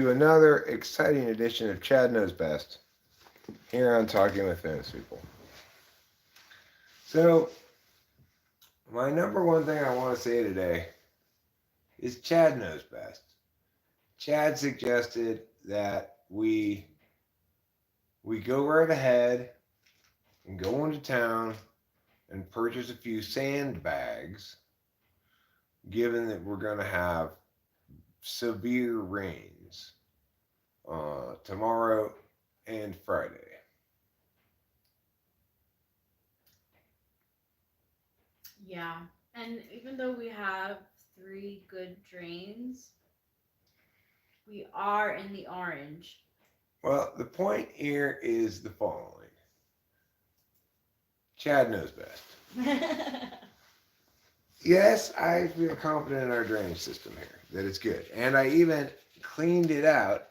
To another exciting edition of Chad Knows Best here on Talking with Famous People. So, my number one thing I want to say today is Chad knows best. Chad suggested that we go right ahead and go into town and purchase a few sandbags, given that we're going to have severe rains tomorrow and Friday. Yeah. And even though we have three good drains, we are in the orange. Well, the point here is the following. Chad knows best. Yes, I feel confident in our drainage system here, that it's good. And I even cleaned it out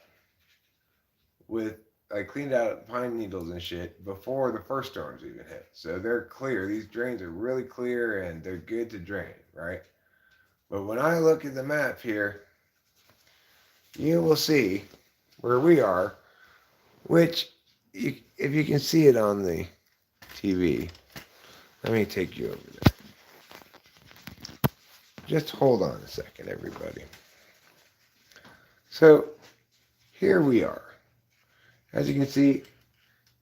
with, I cleaned out pine needles and shit before the first storms even hit. So they're clear. These drains are really clear and they're good to drain, right? But when I look at the map here, you will see where we are, which, if you can see it on the TV, let me take you over there. Just hold on a second, everybody. So here we are. As you can see,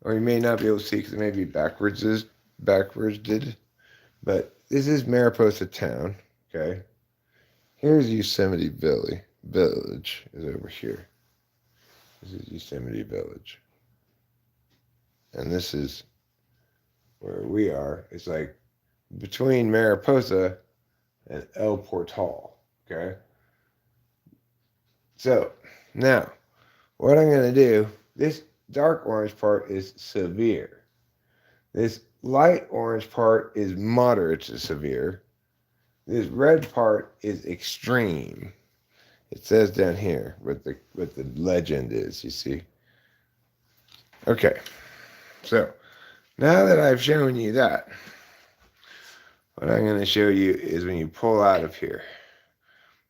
or you may not be able to see because it may be backwards did, but this is Mariposa town. Okay, here's Yosemite Village is over here. This is Yosemite Village, and this is where we are. It's like between Mariposa and El Portal. Okay, so now what I'm going to do, this dark orange part is severe. This light orange part is moderate to severe. This red part is extreme. It says down here what the legend is, you see. Okay, so now that I've shown you that, what I'm going to show you is when you pull out of here,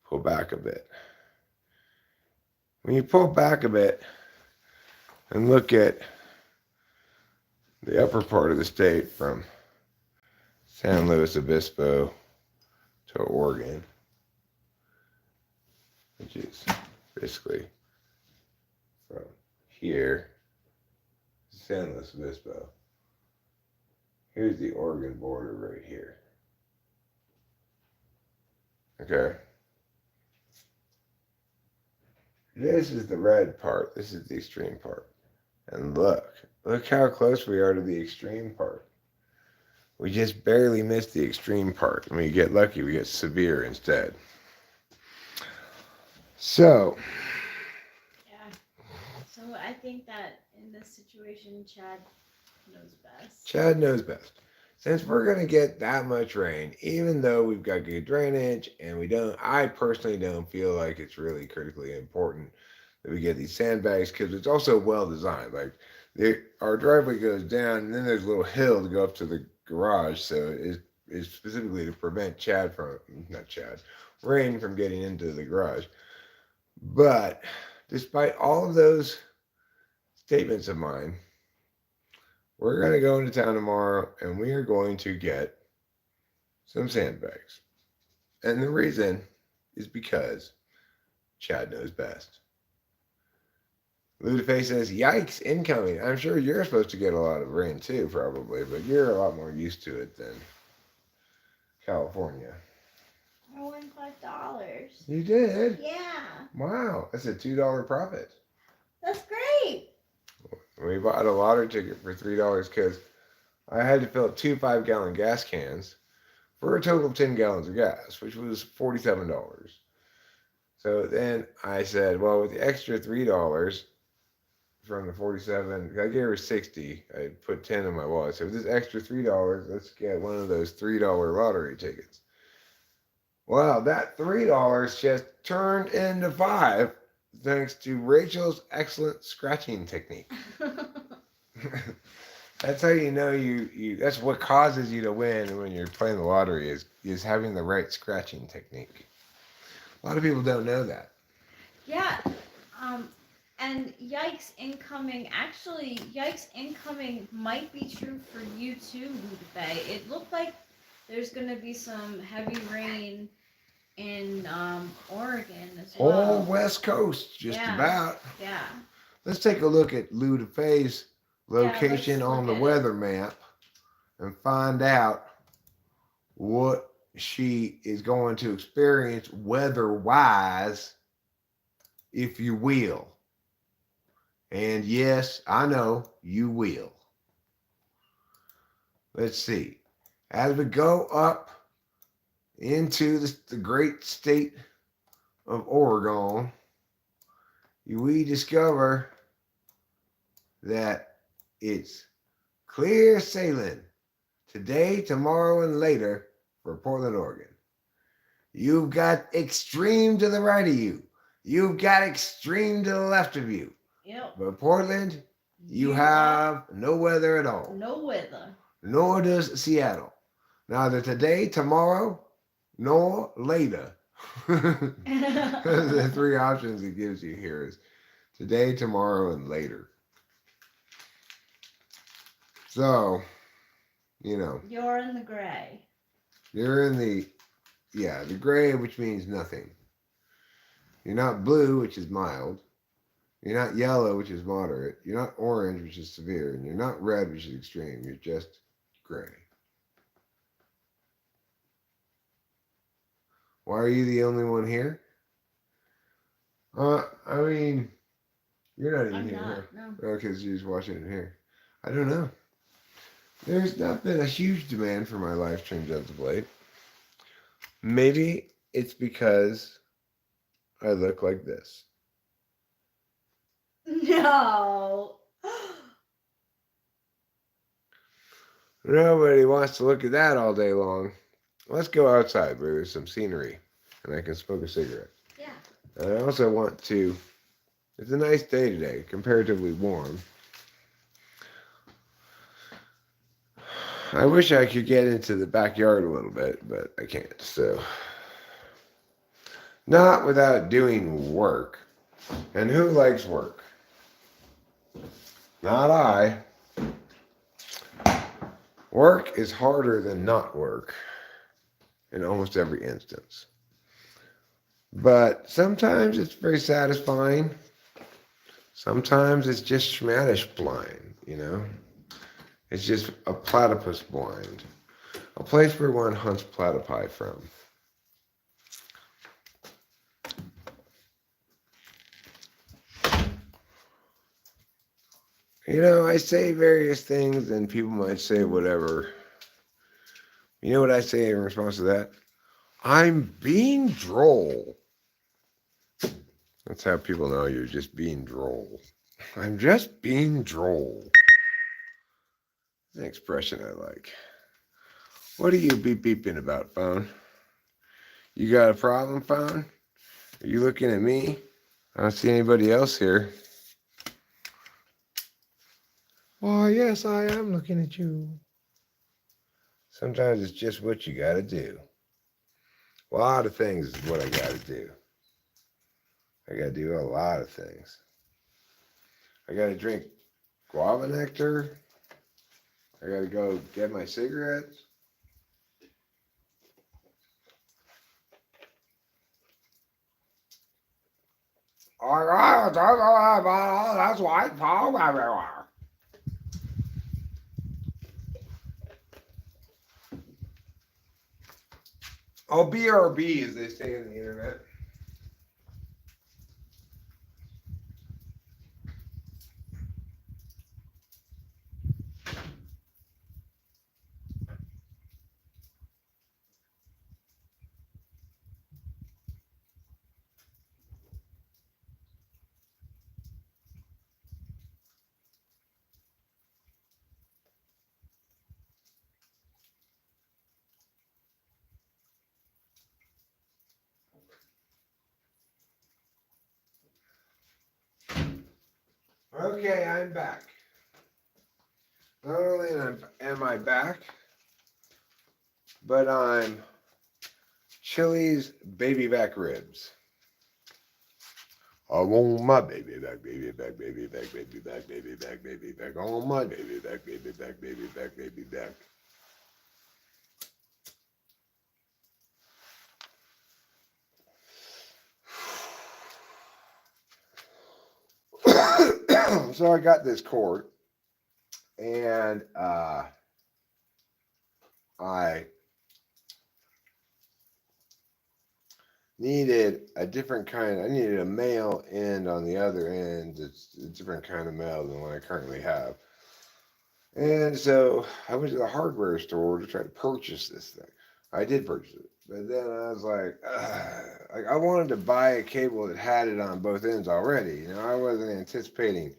pull back a bit. When you pull back a bit and look at the upper part of the state from San Luis Obispo to Oregon, which is basically from here to San Luis Obispo. Here's the Oregon border right here. Okay. This is the red part. This is the extreme part. And look how close we are to the extreme part. We just barely missed the extreme part. When we get lucky, we get severe instead. So, Yeah. So I think that in this situation, Chad knows best. Chad knows best. Since we're going to get that much rain, even though we've got good drainage and I personally don't feel like it's really critically important that we get these sandbags because it's also well designed. Like our driveway goes down and then there's a little hill to go up to the garage. So it's specifically to prevent rain from getting into the garage. But despite all of those statements of mine, we're going to go into town tomorrow and we are going to get some sandbags. And the reason is because Chad knows best. Ludafe says, yikes, incoming. I'm sure you're supposed to get a lot of rain too, probably, but you're a lot more used to it than California. I won $5. You did? Yeah. Wow, that's a $2 profit. That's great. We bought a lottery ticket for $3 because I had to fill up two 5-gallon gas cans for a total of 10 gallons of gas, which was $47. So then I said, well, with the extra $3 from the 47, I gave her 60. I put 10 in my wallet. So with this extra $3, let's get one of those $3 lottery tickets. Wow, that $3 just turned into 5 thanks to Rachel's excellent scratching technique. That's how you know you that's what causes you to win when you're playing the lottery is having the right scratching technique. A lot of people don't know that. Yeah. And yikes incoming. Actually, yikes incoming might be true for you too, Ludafe. It looked like there's gonna be some heavy rain in Oregon as Whole well. West Coast, just Yeah, about. yeah, Let's take a look at Lou DeFay's yeah. Let's location on look the at it. weather map and find out what she is going to experience weather-wise, if you will. And yes, I know you will. Let's see. As we go up into the great state of Oregon, we discover that it's clear sailing today, tomorrow, and later for Portland, Oregon. You've got extreme to the right of you. You've got extreme to the left of you. Yep. But Portland, you have no weather at all. No weather. Nor does Seattle. Neither today, tomorrow, nor later. The three options it gives you here is today, tomorrow, and later. So, You're in the gray. you're in the gray, which means nothing. You're not blue, which is mild. You're not yellow, which is moderate. You're not orange, which is severe. And you're not red, which is extreme. You're just gray. Why are you the only one here? I mean, you're not even I'm here. not. Huh? No. Because you're just watching it here. I don't know. There's not been a huge demand for my live streams as of late. Maybe it's because I look like this. No. Nobody wants to look at that all day long. Let's go outside where there's some scenery and I can smoke a cigarette. Yeah. And I also want to, it's a nice day today, comparatively warm. I wish I could get into the backyard a little bit, but I can't. So, not without doing work. And who likes work? Not I. Work is harder than not work in almost every instance. But sometimes it's very satisfying. Sometimes it's just schmatish blind, It's just a platypus blind. A place where one hunts platypi from. I say various things and people might say whatever. You know what I say in response to that? I'm being droll. That's how people know you're just being droll. I'm just being droll. It's an expression I like. What are you beeping about, phone? You got a problem, phone? Are you looking at me? I don't see anybody else here. Why, yes, I am looking at you. Sometimes it's just what you gotta do. A lot of things is what I gotta do. I gotta do a lot of things. I gotta drink guava nectar. I gotta go get my cigarettes. That's white palm everywhere. Oh, BRB, as they say on the internet. Okay, I'm back. Not only am I back, but I'm Chili's baby back ribs. I want my baby back, baby back, baby back, baby back, baby back, baby back. I want my baby back, baby back, baby back, baby back. So I got this cord, and I needed a different kind. I needed a male end on the other end. It's a different kind of male than what I currently have. And so I went to the hardware store to try to purchase this thing. I did purchase it, but then I was like I wanted to buy a cable that had it on both ends already. You know, I wasn't anticipating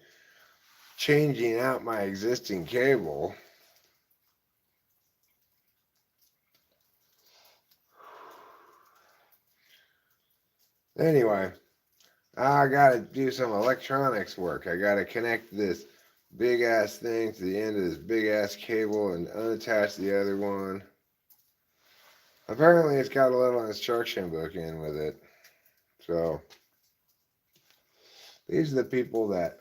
changing out my existing cable. Anyway, I got to do some electronics work. I got to connect this big ass thing to the end of this big ass cable and unattach the other one. Apparently, it's got a little instruction book in with it. So, these are the people that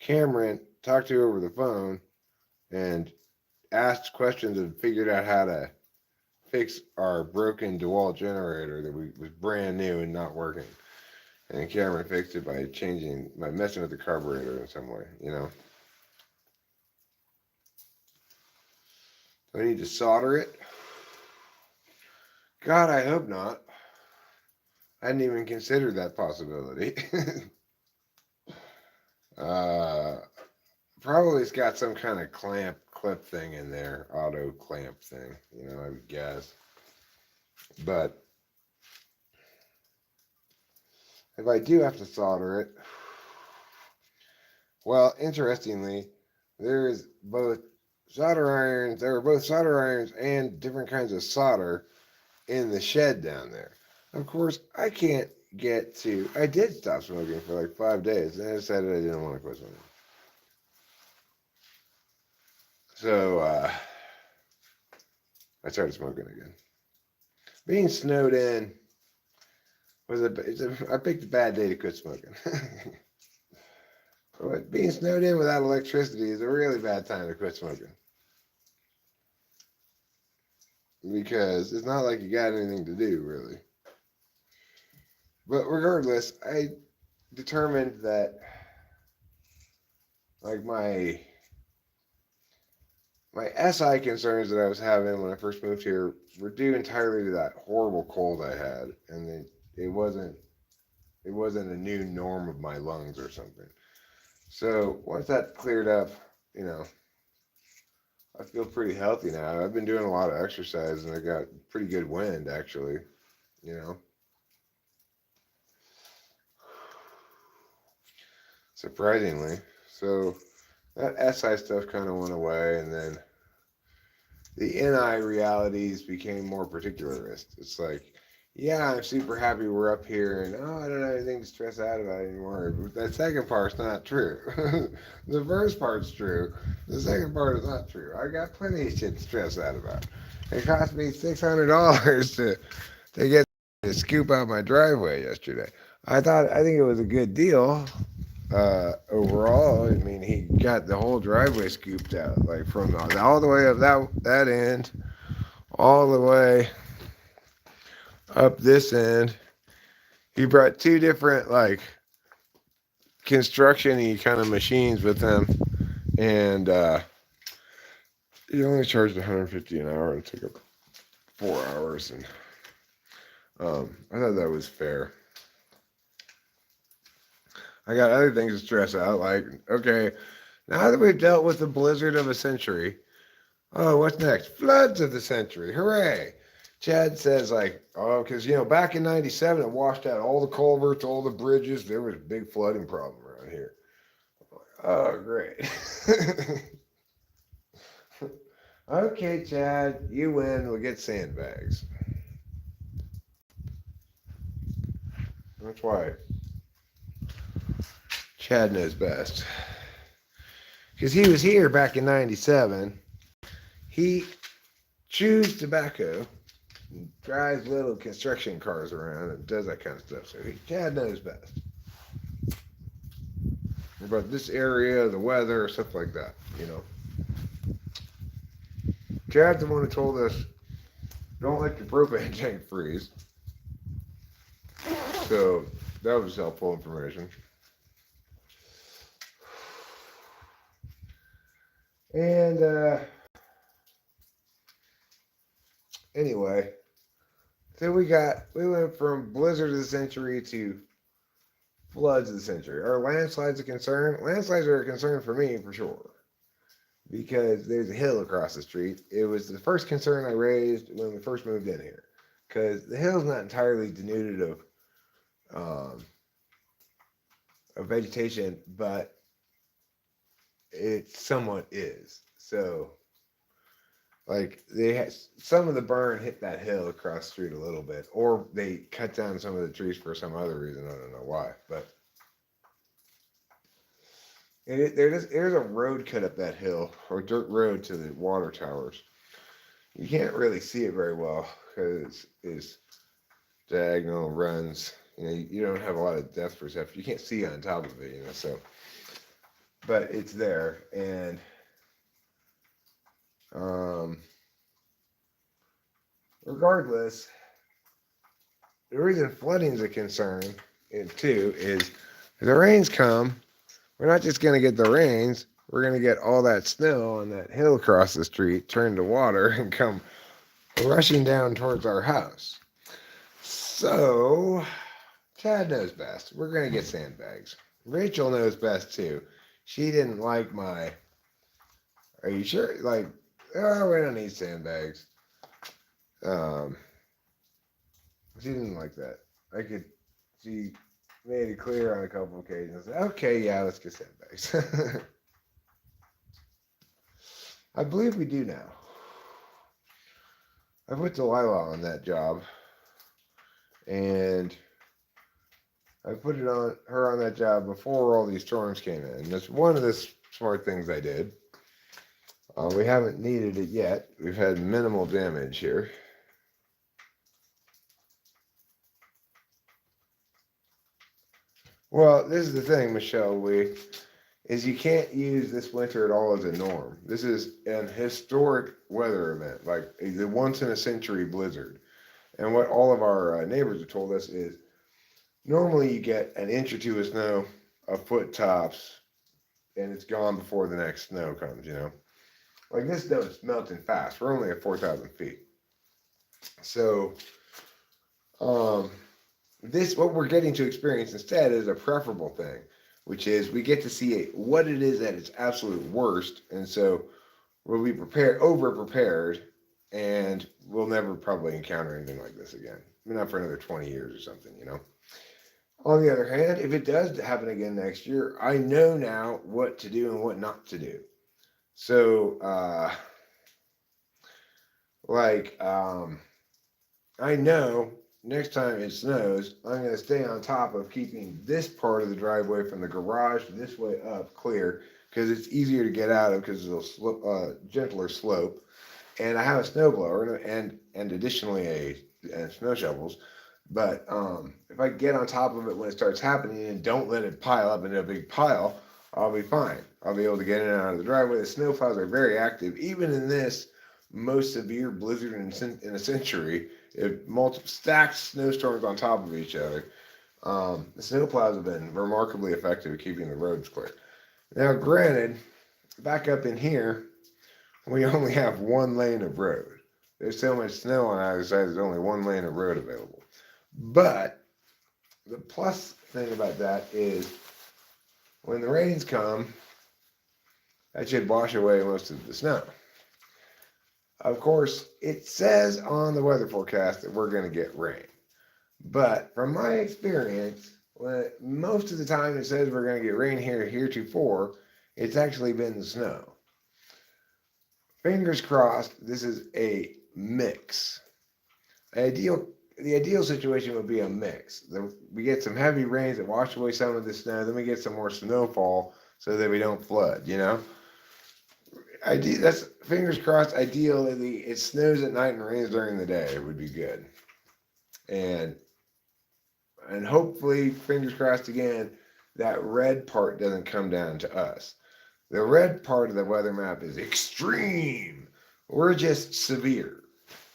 Cameron talked to over the phone and asked questions and figured out how to fix our broken DeWalt generator that was brand new and not working. And Cameron fixed it by messing with the carburetor in some way, you know. Do I need to solder it? God, I hope not. I hadn't even considered that possibility. Probably it's got some kind of clip thing in there, auto clamp thing, you know, I would guess. But if I do have to solder it, well, interestingly, there's both solder irons. There were both solder irons and different kinds of solder in the shed down there. Of course, I can't get to. I did stop smoking for like 5 days, and I decided I didn't want to quit smoking. So I started smoking again. Being snowed in was I picked a bad day to quit smoking. But being snowed in without electricity is a really bad time to quit smoking. Because it's not like you got anything to do, really. But regardless, I determined that like my SI concerns that I was having when I first moved here were due entirely to that horrible cold I had, and it wasn't a new norm of my lungs or something. So once that cleared up, you know, I feel pretty healthy now. I've been doing a lot of exercise, and I got pretty good wind actually, you know. Surprisingly. So that SI stuff kind of went away, and then the NI realities became more particularist. It's like, yeah, I'm super happy we're up here, and I don't have anything to stress out about anymore. But that second part's not true. The first part's true. The second part is not true. I got plenty of shit to stress out about. It cost me $600 to get to scoop out my driveway yesterday. I think it was a good deal. Overall, I mean, he got the whole driveway scooped out, like from all the way up that end, all the way up this end. He brought 2 different like construction-y kind of machines with him, and he only charged $150 an hour and took up 4 hours, and I thought that was fair. I got other things to stress out, like, okay, now that we've dealt with the blizzard of a century, oh, what's next? Floods of the century, hooray! Chad says, like, oh, because, you know, back in 97, it washed out all the culverts, all the bridges. There was a big flooding problem around here. Oh, great. Okay, Chad, you win. We'll get sandbags. That's why Chad knows best. Because he was here back in 97. He chews tobacco and drives little construction cars around and does that kind of stuff. So Chad knows best about this area, the weather, stuff like that. You know, Chad's the one who told us don't let your propane tank freeze. So that was helpful information. And anyway, so we went from blizzard of the century to floods of the century. Are landslides a concern? Landslides are a concern for me for sure because there's a hill across the street. It was the first concern I raised when we first moved in here because the hill's not entirely denuded um, of vegetation, but it somewhat is. So like they had some of the burn hit that hill across the street a little bit, or they cut down some of the trees for some other reason. I don't know why, but there's a road cut up that hill, or dirt road to the water towers. You can't really see it very well because it's diagonal runs. You know, you don't have a lot of depth perception. You can't see on top of it, you know. So, but it's there, and um, regardless, the reason flooding is a concern, too, is if the rains come, we're not just going to get the rains, we're going to get all that snow on that hill across the street turn to water and come rushing down towards our house. So, Chad knows best. We're going to get sandbags. Rachel knows best, too. She didn't like my, are you sure? Like, oh, we don't need sandbags. Um, she didn't like that. She made it clear on a couple of occasions. Okay, yeah, let's get sandbags. I believe we do now. I put Delilah on that job, and I put her on that job before all these storms came in. That's one of the smart things I did. We haven't needed it yet. We've had minimal damage here. Well, this is the thing, Michelle. Is you can't use this winter at all as a norm. This is an historic weather event, like a once in a century blizzard. And what all of our neighbors have told us is normally you get an inch or two of snow, a foot tops, and it's gone before the next snow comes, you know. Like this snow is melting fast. We're only at 4,000 feet. So, what we're getting to experience instead is a preferable thing, which is we get to see what it is at its absolute worst, and so we'll be over prepared, and we'll never probably encounter anything like this again. I mean, not for another 20 years or something, you know. On the other hand, if it does happen again next year, I know now what to do and what not to do. So, I know next time it snows, I'm going to stay on top of keeping this part of the driveway from the garage this way up clear because it's easier to get out of because it's a gentler slope. And I have a snow blower and additionally snow shovels. But if I get on top of it when it starts happening and don't let it pile up into a big pile, I'll be fine. I'll be able to get in and out of the driveway. The snow plows are very active, even in this most severe blizzard in a century. If multiple stacked snowstorms on top of each other, the snow plows have been remarkably effective at keeping the roads clear. Now, granted, back up in here, we only have one lane of road. There's so much snow on either side, there's only one lane of road available. But the plus thing about that is when the rains come, that should wash away most of the snow. Of course, it says on the weather forecast that we're going to get rain. But from my experience, most of the time it says we're going to get rain here heretofore, it's actually been the snow. Fingers crossed, this is a mix. The ideal situation would be a mix. We get some heavy rains that wash away some of the snow, then we get some more snowfall so that we don't flood, you know? That's fingers crossed. Ideally, it snows at night and rains during the day. It would be good, and hopefully, fingers crossed again, that red part doesn't come down to us. The red part of the weather map is extreme. We're just severe.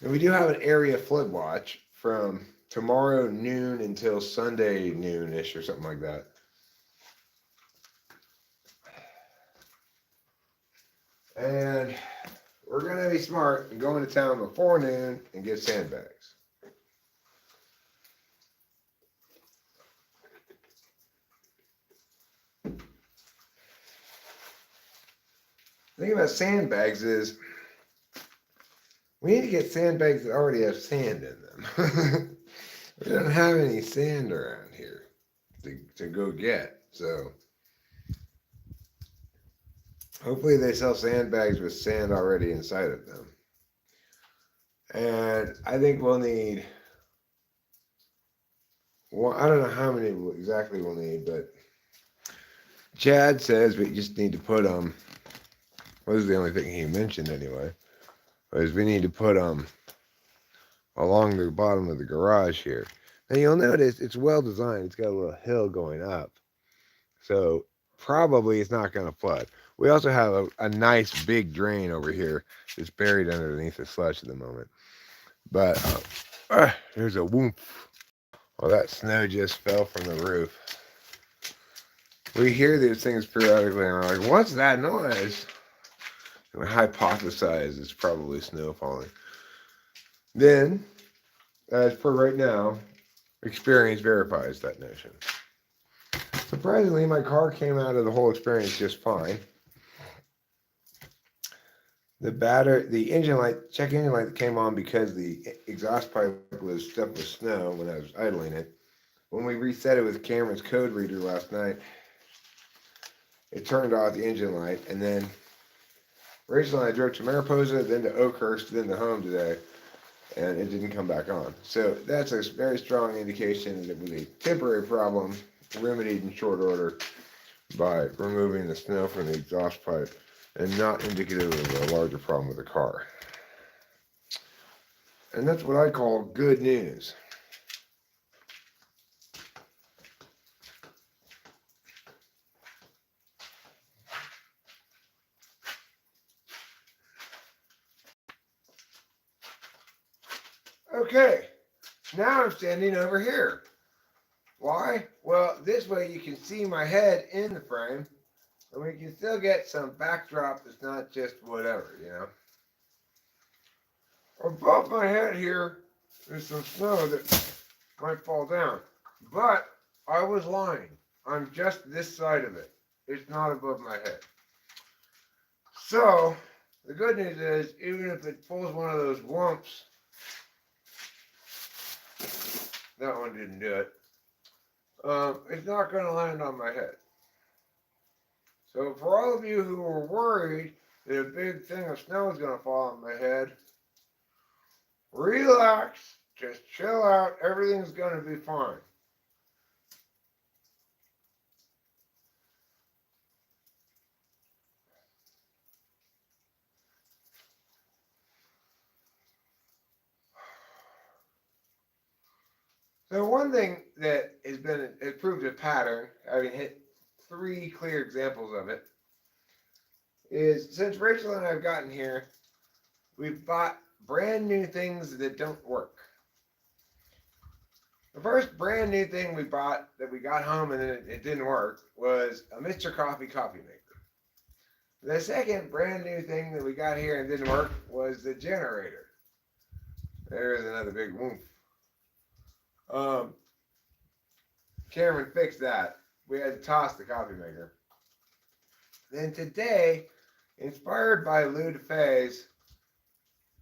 And we do have an area flood watch from tomorrow noon until Sunday noonish or something like that. And we're going to be smart and go into town before noon and get sandbags. The thing about sandbags is we need to get sandbags that already have sand in them. We don't have any sand around here to go get. So hopefully they sell sandbags with sand already inside of them. And I think we'll need, well, I don't know how many exactly we'll need, but Chad says we just need to put them, well, this is the only thing he mentioned anyway, is we need to put them along the bottom of the garage here. And you'll notice it's well designed. It's got a little hill going up. So probably it's not going to flood. We also have a nice big drain over here that's buried underneath the slush at the moment. But there's a whoop. Well, that snow just fell from the roof. We hear these things periodically and we're like, what's that noise? And we hypothesize it's probably snow falling. Then, as for right now, experience verifies that notion. Surprisingly, my car came out of the whole experience just fine. The engine light, check engine light that came on because the exhaust pipe was stuffed with snow when I was idling it. When we reset it with Cameron's code reader last night, it turned off the engine light, and then Rachel and I drove to Mariposa, then to Oakhurst, then to home today, and it didn't come back on. So that's a very strong indication that it was a temporary problem remedied in short order by removing the snow from the exhaust pipe and not indicative of a larger problem with the car. And that's what I call good news. Okay, now I'm standing over here. Why? Well, this way you can see my head in the frame, and we can still get some backdrop that's not just whatever, you know. Above my head here, there's some snow that might fall down, but I was lying. I'm just this side of it. It's not above my head. So, the good news is, even if it pulls one of those whumps, that one didn't do it. It's not going to land on my head. So for all of you who were worried that a big thing of snow is going to fall on my head, relax, just chill out, everything's going to be fine. So one thing that has proved a pattern, having hit 3 clear examples of it, is since Rachel and I have gotten here, we've bought brand new things that don't work. The first brand new thing we bought that we got home and it didn't work was a Mr. Coffee coffee maker. The second brand new thing that we got here and didn't work was the generator. There's another big woof. Cameron fixed that. We had to toss the coffee maker. Then today, inspired by Lou DeFay's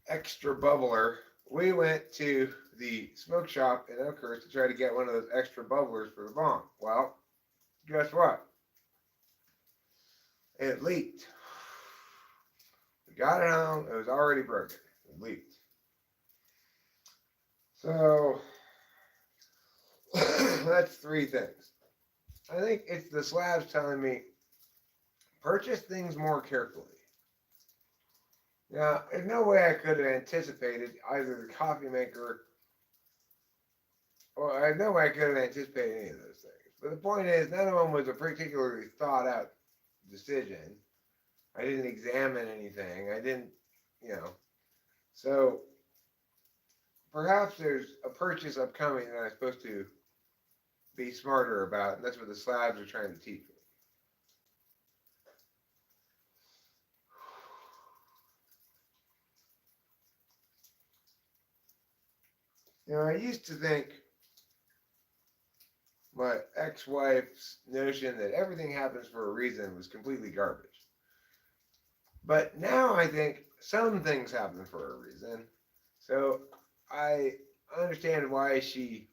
extra bubbler, we went to the smoke shop in Oakhurst to try to get one of those extra bubblers for the bomb. Well, guess what? It leaked. We got it home. It was already broken. It leaked. So that's 3 things. I think it's the slabs telling me purchase things more carefully. Now, there's no way I could have anticipated either the coffee maker, or I have no way I could have anticipated any of those things. But the point is, none of them was a particularly thought out decision. I didn't examine anything. I didn't, you know. So perhaps there's a purchase upcoming that I'm supposed to be smarter about, and that's what the slabs are trying to teach me. I used to think my ex-wife's notion that everything happens for a reason was completely garbage. But now I think some things happen for a reason. So I understand why she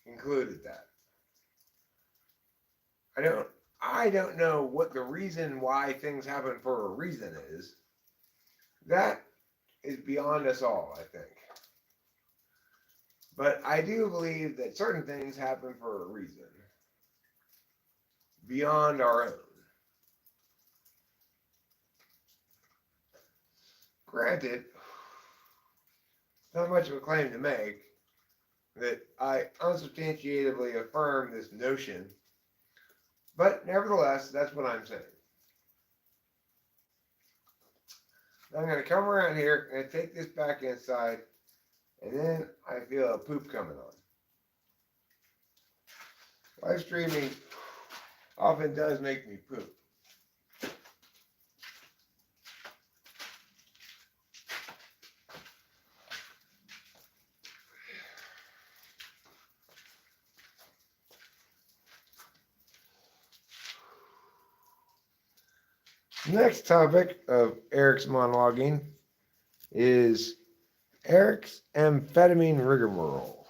concluded that. I don't I don't know what the reason why things happen for a reason is. That is beyond us all, I think. But I do believe that certain things happen for a reason beyond our own. Granted, not much of a claim to make that I unsubstantiatively affirm this notion, but nevertheless, that's what I'm saying. I'm going to come around here and take this back inside, and then I feel a poop coming on. Live streaming often does make me poop. Next topic of Eric's monologuing is Eric's amphetamine rigmarole.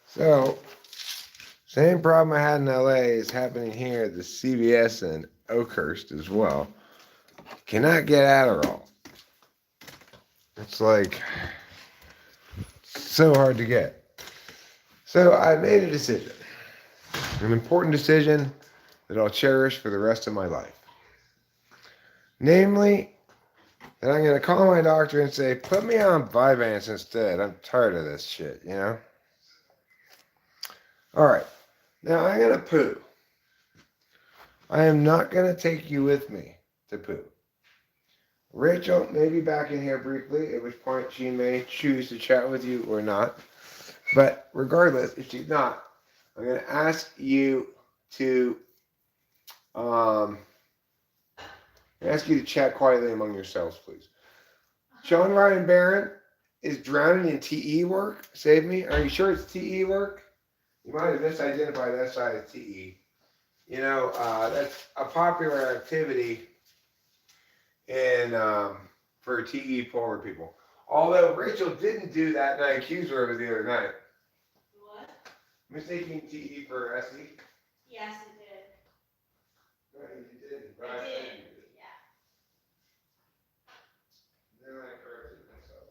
So, same problem I had in LA is happening here at the CVS in Oakhurst as well. Cannot get Adderall. It's like so hard to get. So I made a decision, an important decision that I'll cherish for the rest of my life. Namely, that I'm going to call my doctor and say, put me on Vyvanse instead. I'm tired of this shit, you know? All right. Now I'm going to poo. I am not going to take you with me to poo. Rachel may be back in here briefly, at which point she may choose to chat with you or not. But regardless, if she's not, I'm going to ask you to chat quietly among yourselves, please. John Ryan Barron is drowning in TE work. Save me. Are you sure it's TE work? You might have misidentified that side as TE. That's a popular activity in for TE forward people. Although Rachel didn't do that, and I accused her of it the other night. What? Mistaking TE for SE? Yes, it did. No, you didn't. But I said did. you did. Yeah. Then I corrected myself.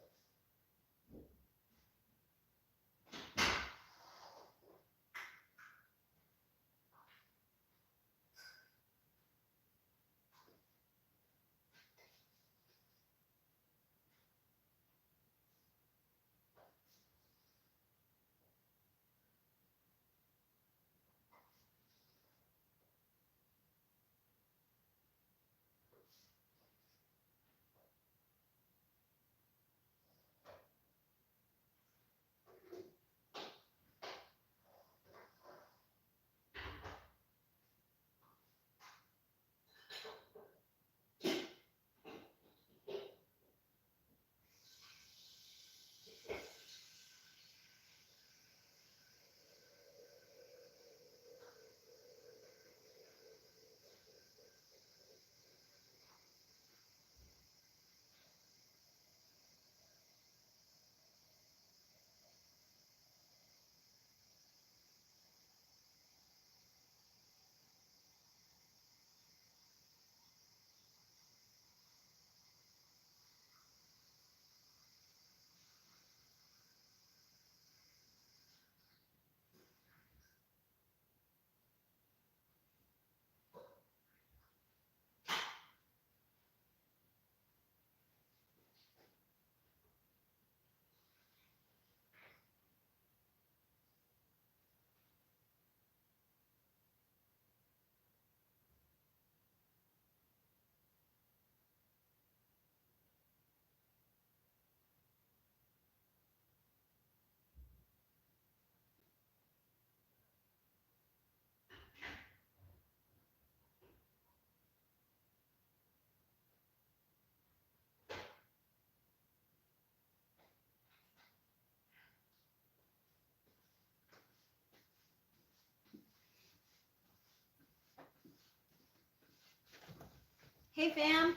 Hey fam.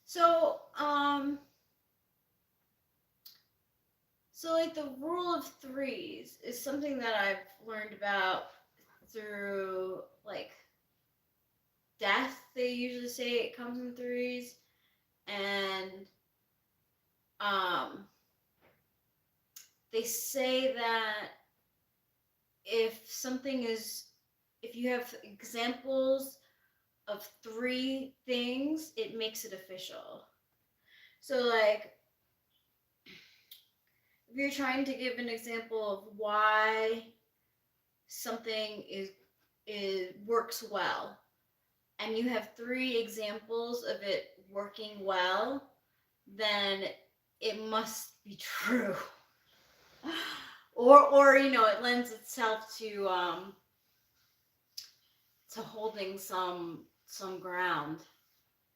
So, so like the rule of threes is something that I've learned about through like death. They usually say it comes in threes, and um, they say that if you have examples of three things, it makes it official. So like if you're trying to give an example of why something is works well, and you have three examples of it working well, then it must be true. Or it lends itself to holding some ground.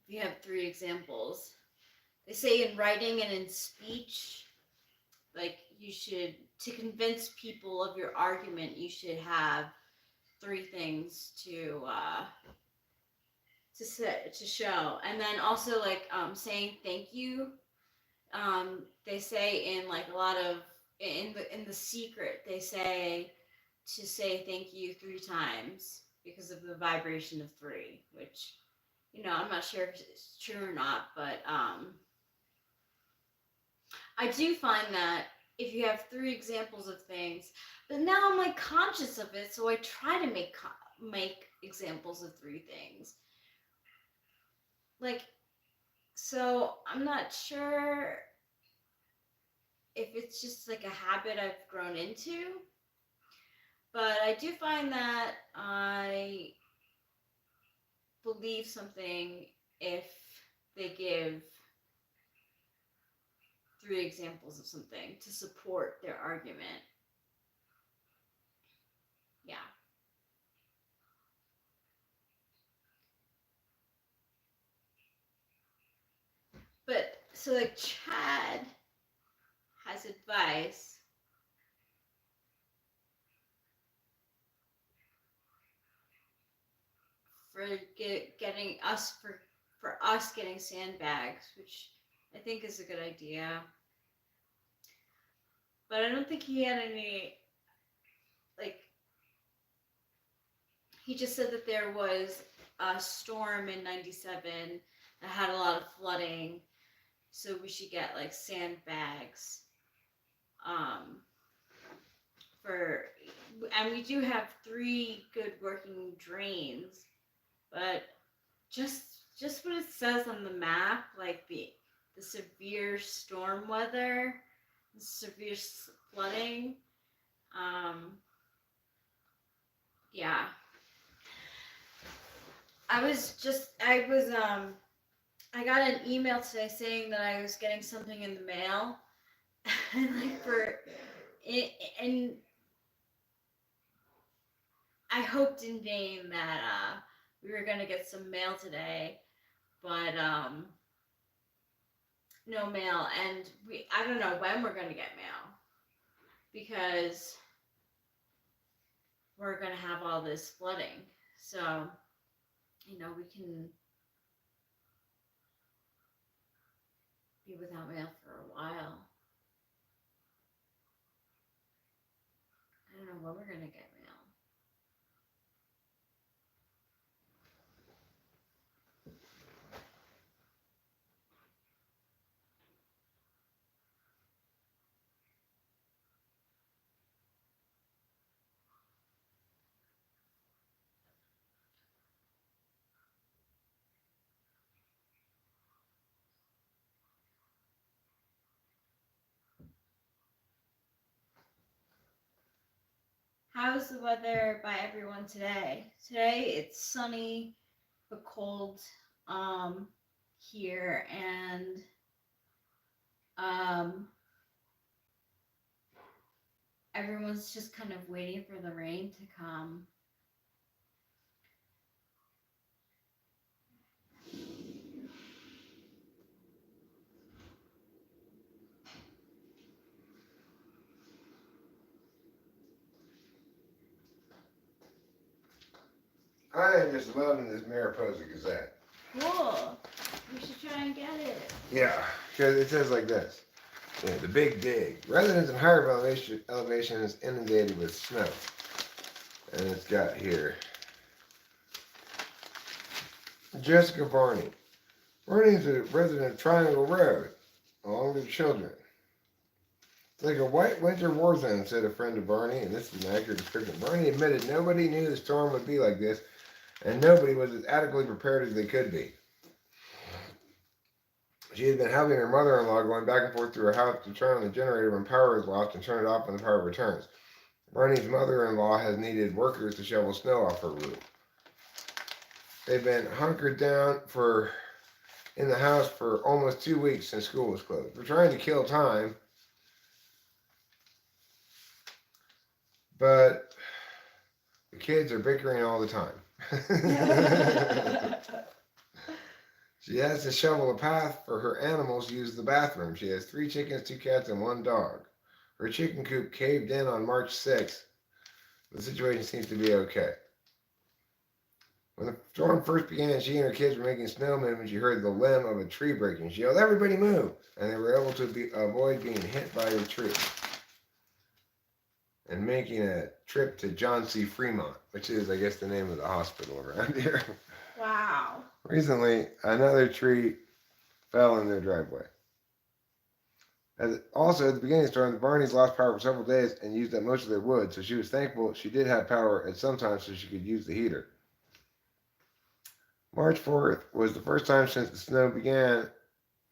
If you have three examples, they say in writing and in speech, like you should, to convince people of your argument, you should have three things to show. And then also like saying thank you. They say in like a lot of in the secret, they say to say thank you 3 times because of the vibration of three, which I'm not sure if it's true or not, but I do find that if you have three examples of things, but now I'm like conscious of it, so I try to make examples of three things. Like, so I'm not sure if it's just like a habit I've grown into, but I do find that I believe something if they give three examples of something to support their argument. Yeah. But so like Chad has advice for getting us for us getting sandbags, which I think is a good idea. But I don't think he had any like he just said that there was a storm in 97 that had a lot of flooding, so we should get like sandbags. Um for and we do have 3 good working drains, but just what it says on the map, like the severe storm weather, the severe flooding. Yeah. I got an email today saying that I was getting something in the mail, and like and I hoped in vain that we were gonna get some mail today, but no mail, and I don't know when we're gonna get mail because we're gonna have all this flooding. So we can be without mail for a while. I don't know when we're gonna get mail. How's the weather by everyone today? Today it's sunny but cold here, and everyone's just kind of waiting for the rain to come. I am just loving this Mariposa Gazette. Cool. We should try and get it. Yeah, because it says like this. Yeah, the big dig. Residents in higher elevations inundated with snow. And it's got here. Jessica Barney. Barney is a resident of Triangle Road, along with children. It's like a white winter war zone, said a friend of Barney, and this is an accurate description. Barney admitted nobody knew the storm would be like this, and nobody was as adequately prepared as they could be. She had been helping her mother-in-law going back and forth through her house to turn on the generator when power is lost and turn it off when the power returns. Barney's mother-in-law has needed workers to shovel snow off her roof. They've been hunkered down in the house for almost 2 weeks since school was closed. We're trying to kill time, but the kids are bickering all the time. She has to shovel a path for her animals to use the bathroom. She has 3 chickens, 2 cats, and 1 dog. Her chicken coop caved in on March 6th. The situation seems to be okay. When the storm first began, she and her kids were making snowmen when she heard the limb of a tree breaking. She yelled, "Everybody move!" And they were able to avoid being hit by the tree and making a trip to John C. Fremont, which is, I guess, the name of the hospital around here. Wow. Recently, another tree fell in their driveway. Also, at the beginning of the storm, the Barneys lost power for several days and used up most of their wood, so she was thankful she did have power at some time so she could use the heater. March 4th was the first time since the snow began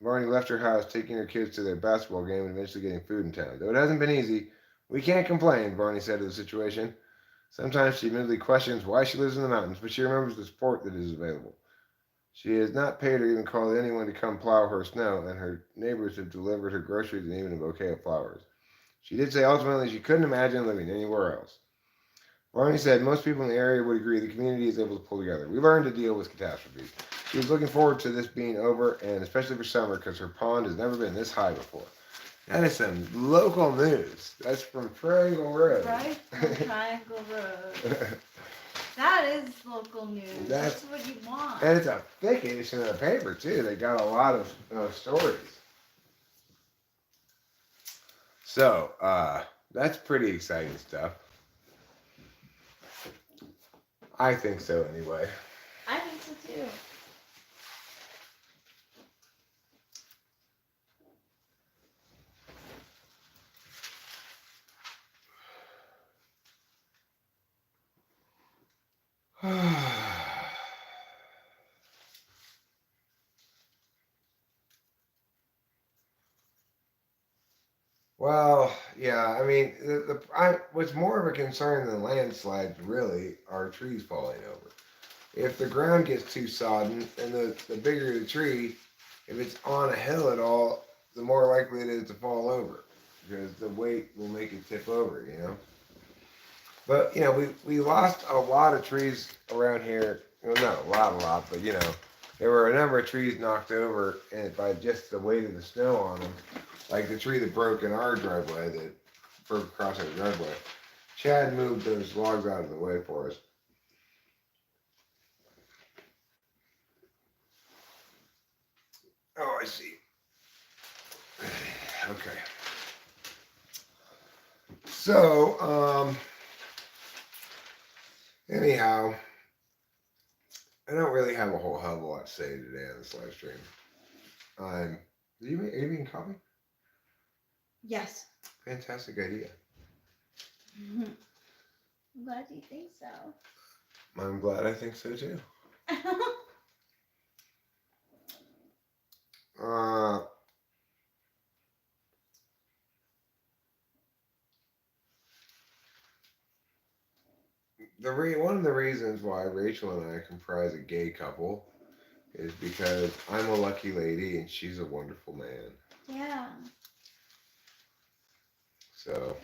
Barney left her house, taking her kids to their basketball game and eventually getting food in town. Though it hasn't been easy, we can't complain, Barney said of the situation. Sometimes she admittedly questions why she lives in the mountains, but she remembers the support that is available. She has not paid or even called anyone to come plow her snow, and her neighbors have delivered her groceries and even a bouquet of flowers. She did say ultimately she couldn't imagine living anywhere else. Barney said most people in the area would agree the community is able to pull together. We learned to deal with catastrophes. She was looking forward to this being over, and especially for summer, because her pond has never been this high before. That is some local news. That's from Triangle Road. Right from Triangle Road. That is local news. That's what you want. And it's a thick edition of the paper, too. They got a lot of stories. So, that's pretty exciting stuff. I think so, anyway. I think so, too. Well, yeah, I mean, what's more of a concern than landslides, really, are trees falling over. If the ground gets too sodden, and the bigger the tree, if it's on a hill at all, the more likely it is to fall over, because the weight will make it tip over, you know? But, you know, we lost a lot of trees around here. Well, not a lot, but, you know, there were a number of trees knocked over and by just the weight of the snow on them. Like the tree that broke in our driveway, that broke across our driveway. Chad moved those logs out of the way for us. Oh, I see. Okay. So, anyhow, I don't really have a whole hell of a lot to say today on this live stream. Are you making coffee? Yes. Fantastic idea. I'm glad you think so. I'm glad I think so too. One of the reasons why Rachel and I comprise a gay couple is because I'm a lucky lady and she's a wonderful man. Yeah. So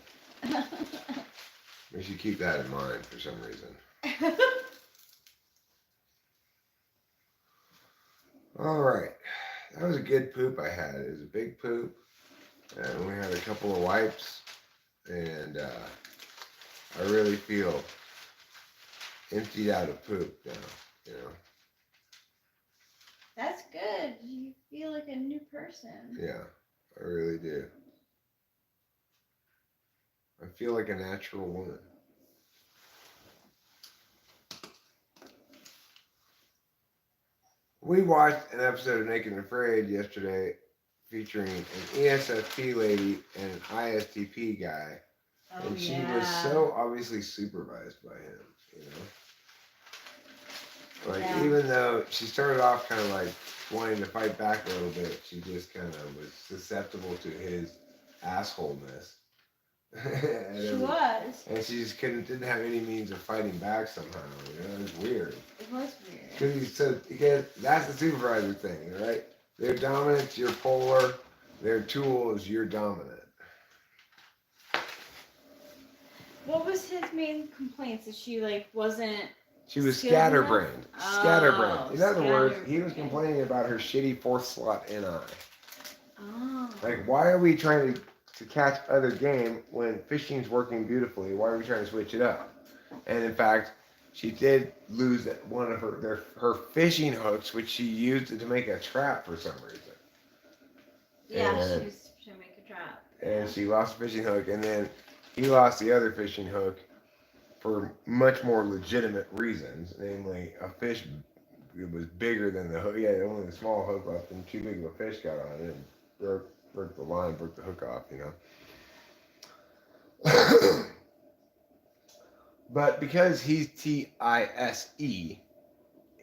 we should keep that in mind for some reason. All right. That was a good poop I had. It was a big poop. And we had a couple of wipes. And I really feel emptied out of poop now, you know. That's good. You feel like a new person. Yeah, I really do. I feel like a natural woman. We watched an episode of Naked and Afraid yesterday featuring an ESFP lady and an ISTP guy. Oh, And she yeah. was so obviously supervised by him, you know? Like, Yeah. even though she started off kind of like wanting to fight back a little bit, she just kind of was susceptible to his assholeness. She was. And she just didn't have any means of fighting back somehow, you know? It was weird. It was weird. Because that's the supervisor thing, right? They're dominant, you're polar. Their tool is you're dominant. What was his main complaints? That she like wasn't. She was skilled enough? scatterbrained. Scatterbrained. In other words, he was scatterbrained. complaining about her shitty fourth slot NI. Oh. Like, why are we trying to catch other game when fishing's working beautifully? Why are we trying to switch it up? And in fact, she did lose one of her fishing hooks, which she used to make a trap for some reason. Yeah, And- she was trying to make a trap. And she lost the fishing hook, and then he lost the other fishing hook for much more legitimate reasons, namely a fish. It was bigger than the hook. Yeah, only a small hook left, and too big of a fish got on it and broke the line, broke the hook off. You know. But because he's TISE, he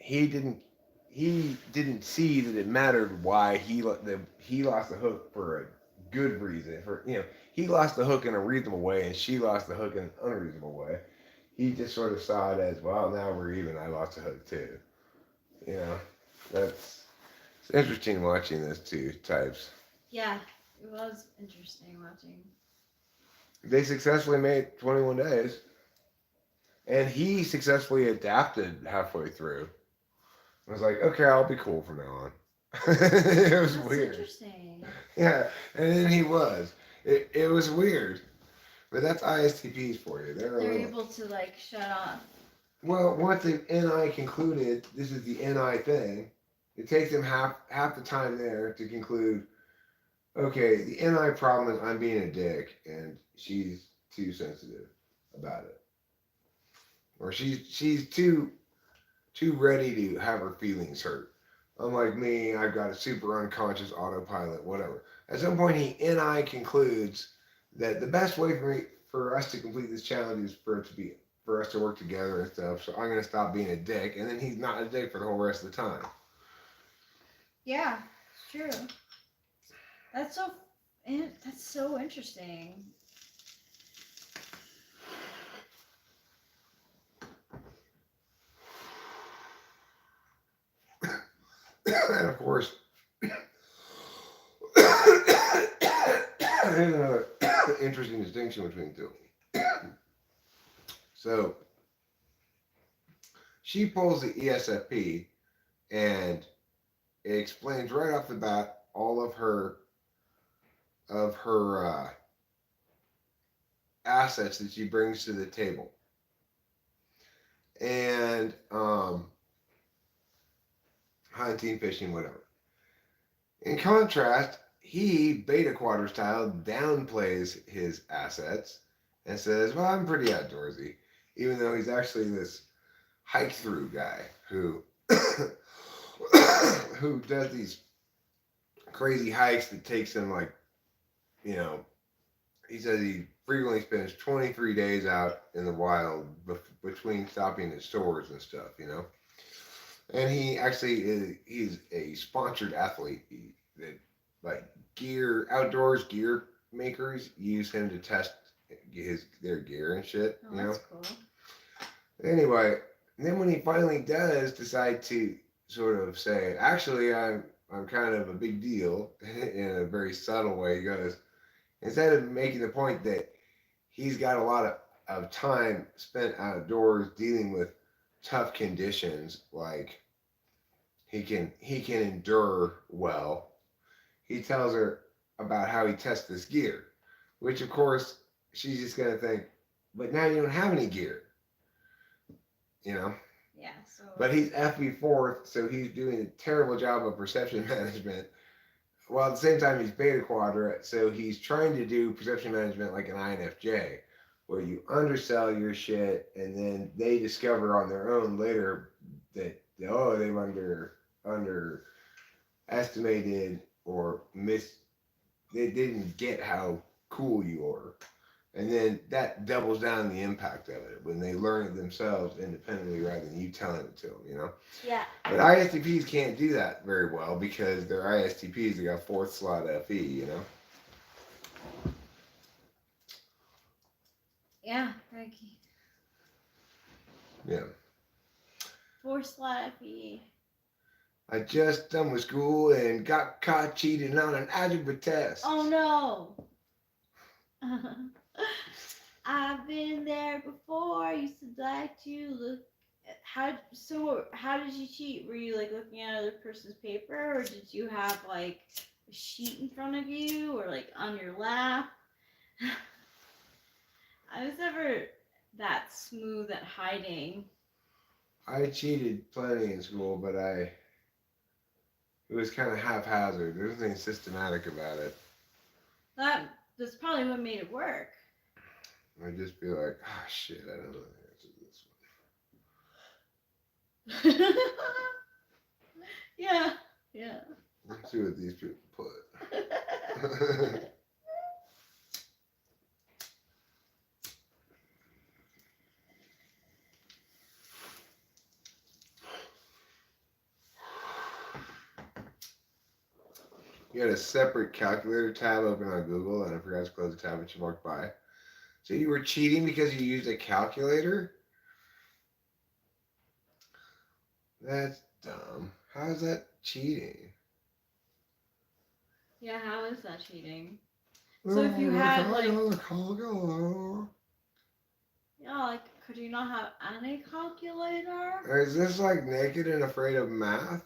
didn't see that it mattered why he lost the hook for a good reason. He lost the hook in a reasonable way, and she lost the hook in an unreasonable way. He just sort of saw it as, well, now we're even. I lost a hook too. You know, it's interesting watching those two types. Yeah, it was interesting watching. They successfully made 21 days, and he successfully adapted halfway through. I was like, okay, I'll be cool from now on. It was That's weird. Interesting. Yeah, and then he was. It was weird. But that's ISTPs for you. They're able to like shut off. Well, once the NI concluded, this is the NI thing, it takes them half the time there to conclude, okay, the NI problem is I'm being a dick and she's too sensitive about it. Or she's too ready to have her feelings hurt. Unlike me, I've got a super unconscious autopilot, whatever. At some point, he NI concludes that the best way for us to complete this challenge is for us to work together and stuff. So I'm gonna stop being a dick, and then he's not a dick for the whole rest of the time. Yeah, it's true. That's so interesting. And of course, here's another interesting distinction between the two. So she pulls the ESFP, and it explains right off the bat all of her assets that she brings to the table, and hunting, fishing, whatever. In contrast, he, beta quadra style, downplays his assets and says, well, I'm pretty outdoorsy, even though he's actually this hike through guy who who does these crazy hikes that takes him like, you know, he says he frequently spends 23 days out in the wild between stopping at stores and stuff, you know. And he actually he's a sponsored athlete. That like outdoors gear makers use him to test their gear and shit. Oh, you know. that's cool. Anyway, then when he finally does decide to sort of say, actually, I'm kind of a big deal in a very subtle way, he goes, instead of making the point that he's got a lot of time spent outdoors dealing with tough conditions, like he can endure well, he tells her about how he tests this gear, which of course she's just gonna think, but now you don't have any gear. you know. Yeah. So. But he's FB fourth, so he's doing a terrible job of perception management. While at the same time he's beta quadrant, so he's trying to do perception management like an INFJ, where you undersell your shit and then they discover on their own later that they've underestimated or they didn't get how cool you are. And then that doubles down the impact of it when they learn it themselves independently rather than you telling it to them, you know? Yeah. But ISTPs can't do that very well because they're ISTPs, they got fourth slot FE, you know? Yeah, Frankie. Yeah. Fourth slot FE. I just done with school and got caught cheating on an algebra test. Oh no! I've been there before. I used to like to look. How did you cheat? Were you like looking at other person's paper, or did you have like a sheet in front of you, or like on your lap? I was never that smooth at hiding. I cheated plenty in school, but it was kind of haphazard. There was nothing systematic about it. That's probably what made it work. I'd just be like, oh shit, I don't know the answer to this one. Yeah. Let's see what these people put. You had a separate calculator tab open on Google, and I forgot to close the tab that you walked by. So you were cheating because you used a calculator? That's dumb. How is that cheating? Yeah, how is that cheating? So if you had like, yeah, like could you not have any calculator? Is this like Naked and Afraid of Math?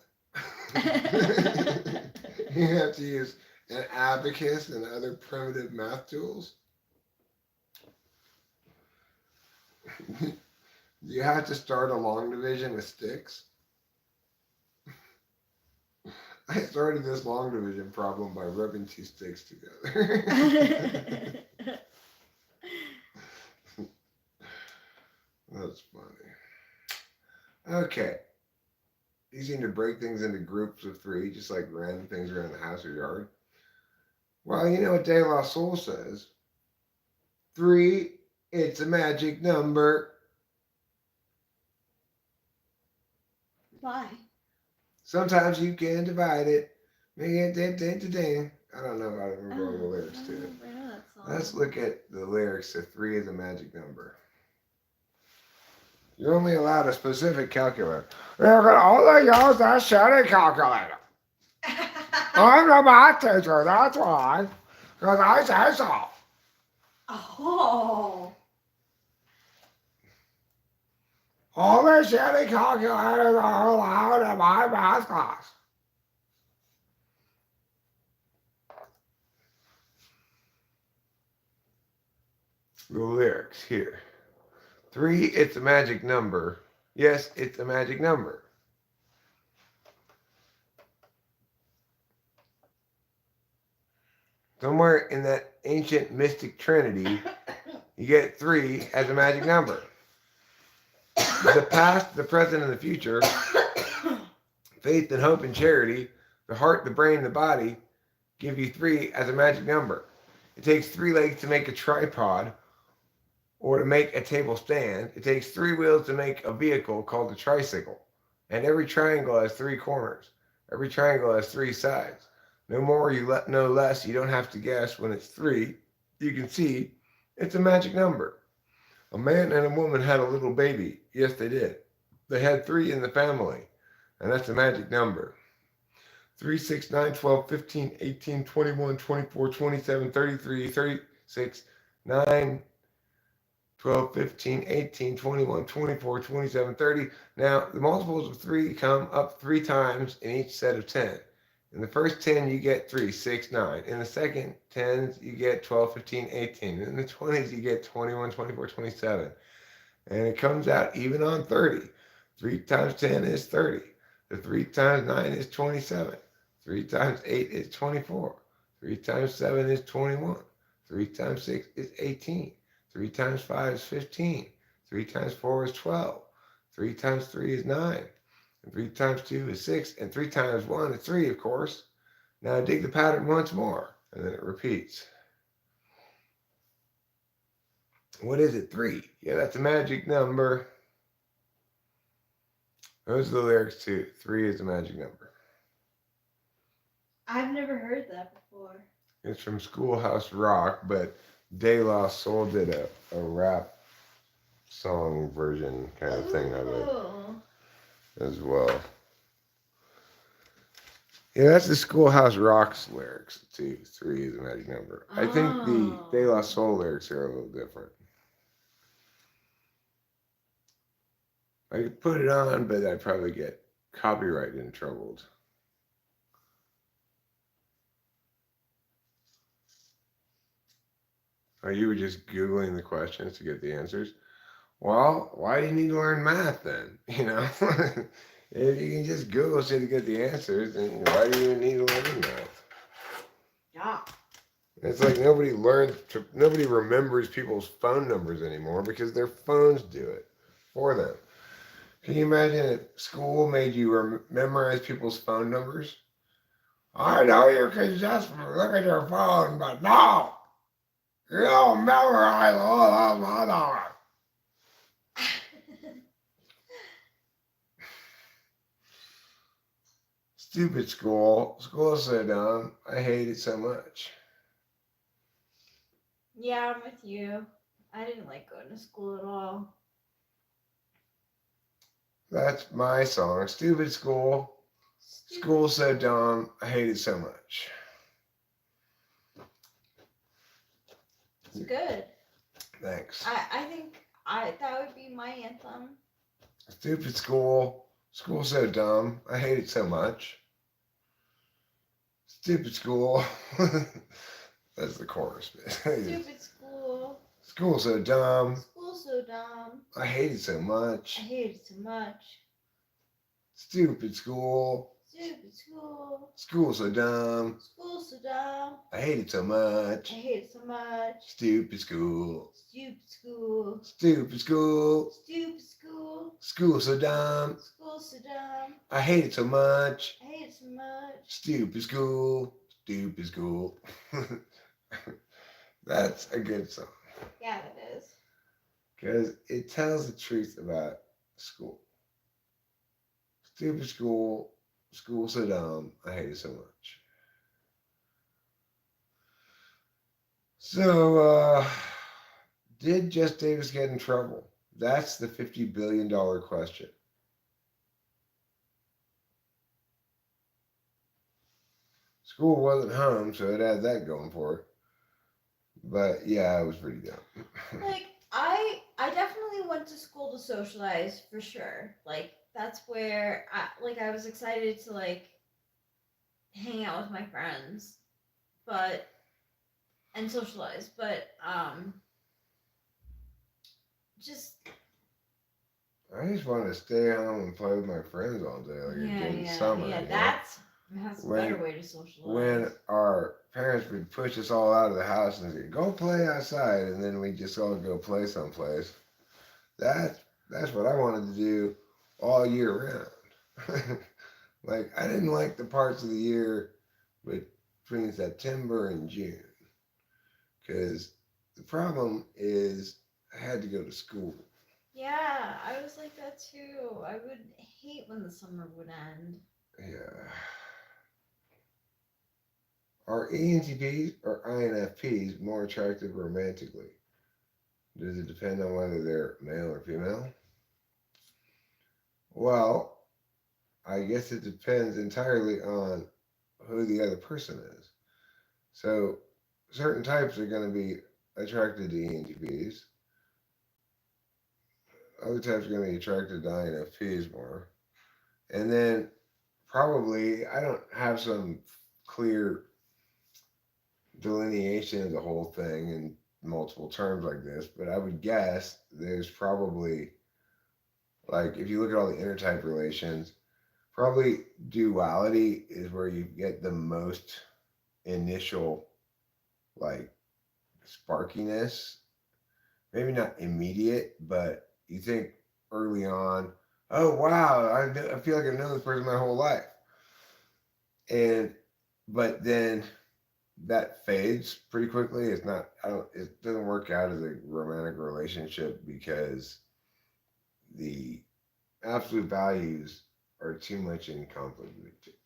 You have to use an abacus and other primitive math tools. You have to start a long division with sticks. I started this long division problem by rubbing two sticks together. That's funny. Okay. You seem to break things into groups of three, just like random things around the house or yard. Well, you know what De La Soul says? 3, it's a magic number. Why? Sometimes you can divide it. I don't know if I remember all the lyrics to it. Let's look at the lyrics to 3 is a magic number. You're only allowed a specific calculator. You can only use a shitty calculator. I'm the math teacher, that's why. Because I say so. Oh. Only shitty calculators are allowed in my math class. The lyrics here. 3, it's a magic number. Yes, it's a magic number. Somewhere in that ancient mystic trinity, you get 3 as a magic number. The past, the present, and the future, faith and hope and charity, the heart, the brain, the body, give you 3 as a magic number. It takes 3 legs to make a tripod or to make a table stand. It takes 3 wheels to make a vehicle called a tricycle. And every triangle has 3 corners. Every triangle has 3 sides. No more, no less. You don't have to guess. When it's 3, you can see it's a magic number. A man and a woman had a little baby. Yes, they did. They had 3 in the family. And that's a magic number. 3, 6, 9, 12, 15, 18, 21, 24, 27, 33, 36, 9, 12, 15, 18, 21, 24, 27, 30. Now, the multiples of 3 come up 3 times in each set of 10. In the first 10, you get 3, 6, 9. In the second 10s, you get 12, 15, 18. In the 20s, you get 21, 24, 27. And it comes out even on 30. 3 times 10 is 30. The 3 times 9 is 27. 3 times 8 is 24. 3 times 7 is 21. 3 times 6 is 18. 3 times 5 is 15. 3 times 4 is 12. 3 times 3 is 9. And 3 times 2 is 6. And 3 times 1 is 3, of course. Now dig the pattern once more, and then it repeats. What is it? 3. Yeah, that's a magic number. Those are the lyrics too. 3 is a magic number. I've never heard that before. It's from Schoolhouse Rock, but De La Soul did a rap song version kind of thing of it as well. Yeah, that's the Schoolhouse Rock's lyrics too. 3 is a magic number. I think the De La Soul lyrics are a little different. I could put it on, but I'd probably get copyright in trouble. Or you were just Googling the questions to get the answers. Well, why do you need to learn math then? You know, if you can just Google shit to get the answers, then why do you need to learn math? Yeah. It's like nobody remembers people's phone numbers anymore because their phones do it for them. Can you imagine if school made you memorize people's phone numbers? I know you can just look at your phone, but no, you don't memorize all those phone numbers. Stupid school. School is so dumb. I hate it so much. Yeah, I'm with you. I didn't like going to school at all. That's my song. Stupid school. School's so dumb. I hate it so much. It's good. Thanks. I think that would be my anthem. Stupid school. School's so dumb. I hate it so much. Stupid school. That's the chorus. Stupid school. School's so dumb. School's so dumb. I hate it so much. I hate it so much. Stupid school. Stupid school. School's so dumb. School's so dumb. I hate it so much. I hate it so much. Stupid school. Stupid school. Stupid school. Stupid school. School's so dumb. School's so dumb. I hate it so much. I hate it so much. Stupid school. Stupid school. That's a good song. Yeah, it is. Because it tells the truth about school. Stupid school. School's so dumb. I hate it so much. So, did Jess Davis get in trouble? That's the $50 billion question. School wasn't home, so it had that going for it. But yeah, it was pretty dumb. Like, I definitely went to school to socialize for sure. Like, that's where I was excited to like hang out with my friends, and socialize, but just I just wanted to stay home and play with my friends all day, like in the summer. Yeah, you know? that's a better way to socialize. When our parents would push us all out of the house and say, "Go play outside," and then we just all go play someplace. That's what I wanted to do all year round. Like, I didn't like the parts of the year between September and June, because the problem is I had to go to school. Yeah, I was like that too. I would hate when the summer would end. Yeah. Are ENTPs or INFPs more attractive romantically? Does it depend on whether they're male or female? Well, I guess it depends entirely on who the other person is. So, certain types are going to be attracted to ENTPs. Other types are going to be attracted to INFPs more. And then probably, I don't have some clear delineation of the whole thing, and multiple terms like this, but I would guess there's probably, like, if you look at all the intertype relations, probably duality is where you get the most initial, like, sparkiness. Maybe not immediate, but you think early on, oh wow, I feel like I've known this person my whole life. And but then that fades pretty quickly. It's not, I don't, it doesn't work out as a romantic relationship because the absolute values are too much in conflict with each other.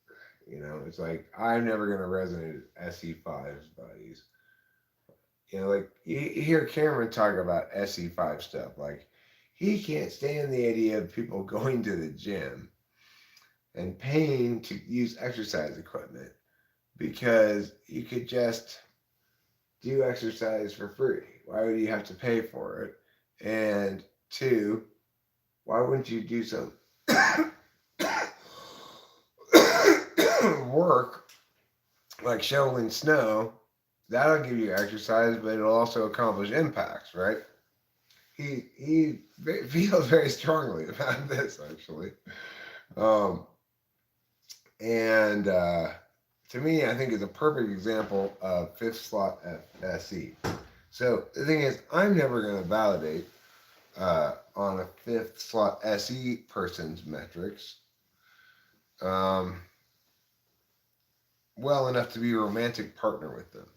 You know, it's like I'm never gonna resonate with SE5's values. You know, like you hear Cameron talk about SE5 stuff. Like he can't stand the idea of people going to the gym and paying to use exercise equipment because you could just do exercise for free. Why would you have to pay for it? And two, why wouldn't you do some work like shoveling snow? That'll give you exercise, but it'll also accomplish impacts, right? He feels very strongly about this actually, um, and to me, I think it's a perfect example of fifth slot SE. So the thing is, I'm never going to validate on a fifth slot SE person's metrics well enough to be a romantic partner with them.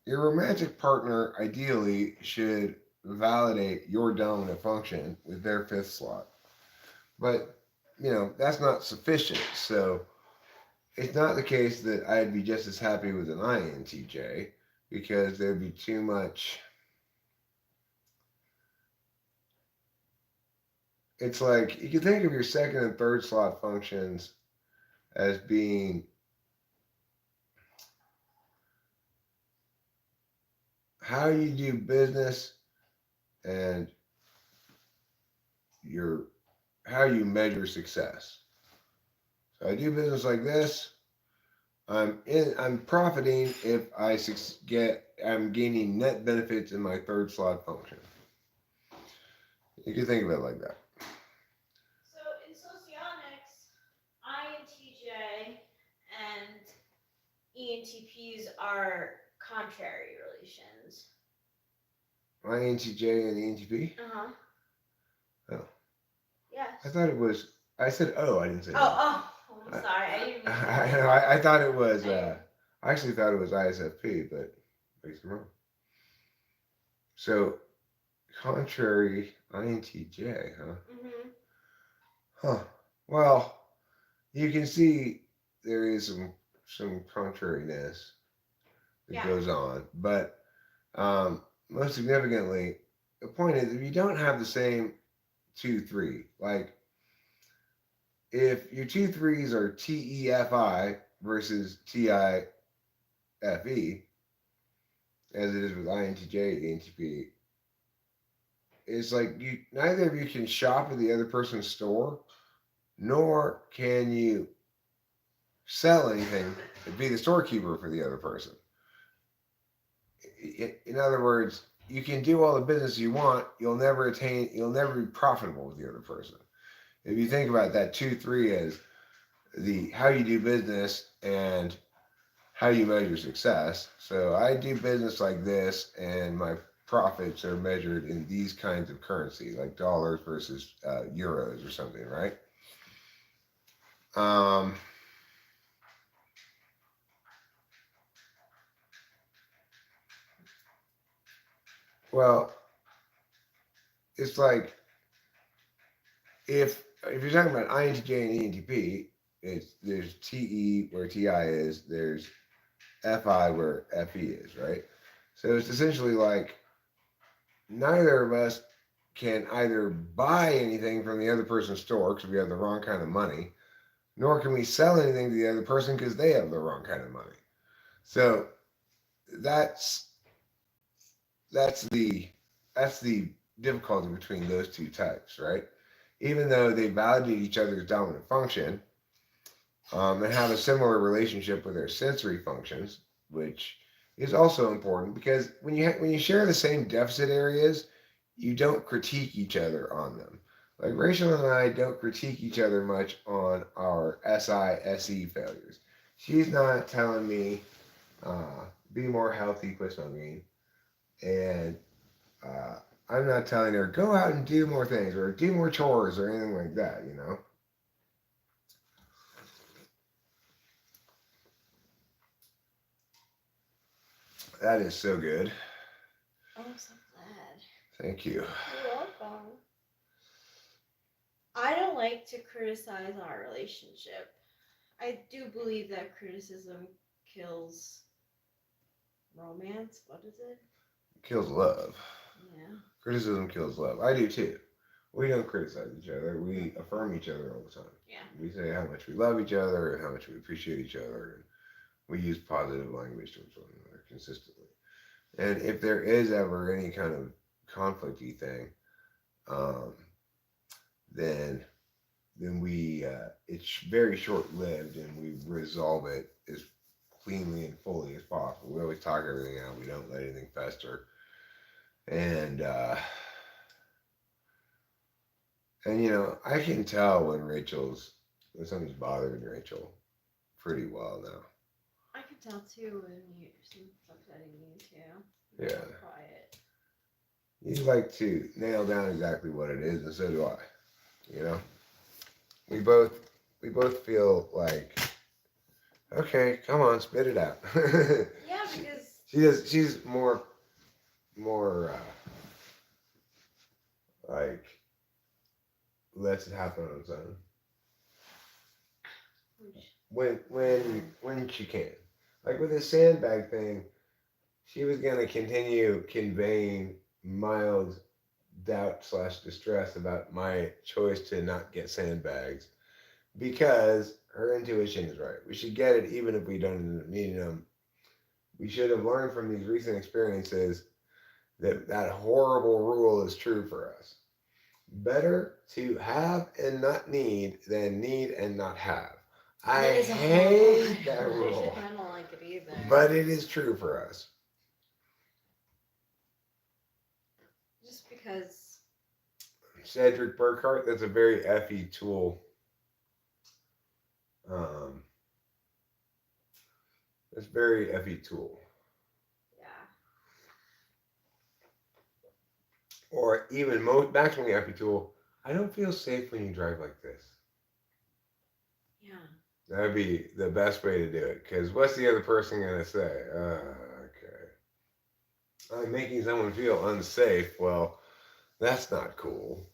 Your romantic partner ideally should validate your dominant function with their fifth slot. But, you know, that's not sufficient. So it's not the case that I'd be just as happy with an INTJ because there'd be too much. It's like you can think of your second and third slot functions as being how you do business and your how you measure success. So I do business like this. I'm profiting if I'm gaining net benefits in my third slot function. You can think of it like that. So in socionics, INTJ and ENTPs are contrary relations. INTJ and ENTP? Uh-huh. Oh. Yes. I thought it was. I said oh. I didn't say. I'm sorry. I didn't mean I thought it was. I actually thought it was ISFP, but I guess I'm wrong. So, contrary INTJ, huh? Mm-hmm. Huh. Well, you can see there is some contrariness that goes on, but most significantly, the point is if you don't have the same 2-3, like if your 2-3s are TEFI versus TIFE, as it is with INTJ, ENTP, it's like neither of you can shop at the other person's store, nor can you sell anything and be the storekeeper for the other person. In other words, you can do all the business you want, you'll never be profitable with the other person. If you think about that 2-3 as the how you do business and how you measure success. So I do business like this, and my profits are measured in these kinds of currency, like dollars versus euros or something, right? Well, it's like if you're talking about INTJ and ENTP, there's TE where TI is, there's FI where FE is, right? So it's essentially like neither of us can either buy anything from the other person's store because we have the wrong kind of money, nor can we sell anything to the other person because they have the wrong kind of money. So that's the difficulty between those two types, right? Even though they validate each other's dominant function and have a similar relationship with their sensory functions, which is also important because when you share the same deficit areas, you don't critique each other on them. Like Rachel and I don't critique each other much on our SE failures. She's not telling me be more healthy, quit smoking, and uh, I'm not telling her go out and do more things or do more chores or anything like that. You know. That is so good. Oh, I'm so glad. Thank you. You're welcome. I don't like to criticize our relationship. I do believe that criticism kills romance. What is it? Kills love. Yeah. Criticism kills love. I do too. We don't criticize each other. We affirm each other all the time. Yeah. We say how much we love each other and how much we appreciate each other, and we use positive language towards one another consistently. And if there is ever any kind of conflicty thing, um, then we it's very short lived, and we resolve it as cleanly and fully as possible. We always talk everything out. We don't let anything fester, and you know, I can tell when something's bothering Rachel pretty well now. I can tell too when something's upsetting you too. Yeah. You're quiet. You like to nail down exactly what it is, and so do I. You know, we both feel like, okay, come on, spit it out. Yeah, because She's more like lets it happen on its own. When she can. Like with the sandbag thing, she was gonna continue conveying mild doubt/distress about my choice to not get sandbags because her intuition is right. We should get it even if we don't end up needing them. We should have learned from these recent experiences that that horrible rule is true for us. Better to have and not need than need and not have. I hate that rule. I don't like it either. But it is true for us. Just because. Cedric Burkhart, that's a very FE tool. It's very FE tool. Yeah. Or even most maximally FE tool. I don't feel safe when you drive like this. Yeah. That'd be the best way to do it. Because what's the other person gonna say? Okay. I'm making someone feel unsafe. Well, that's not cool.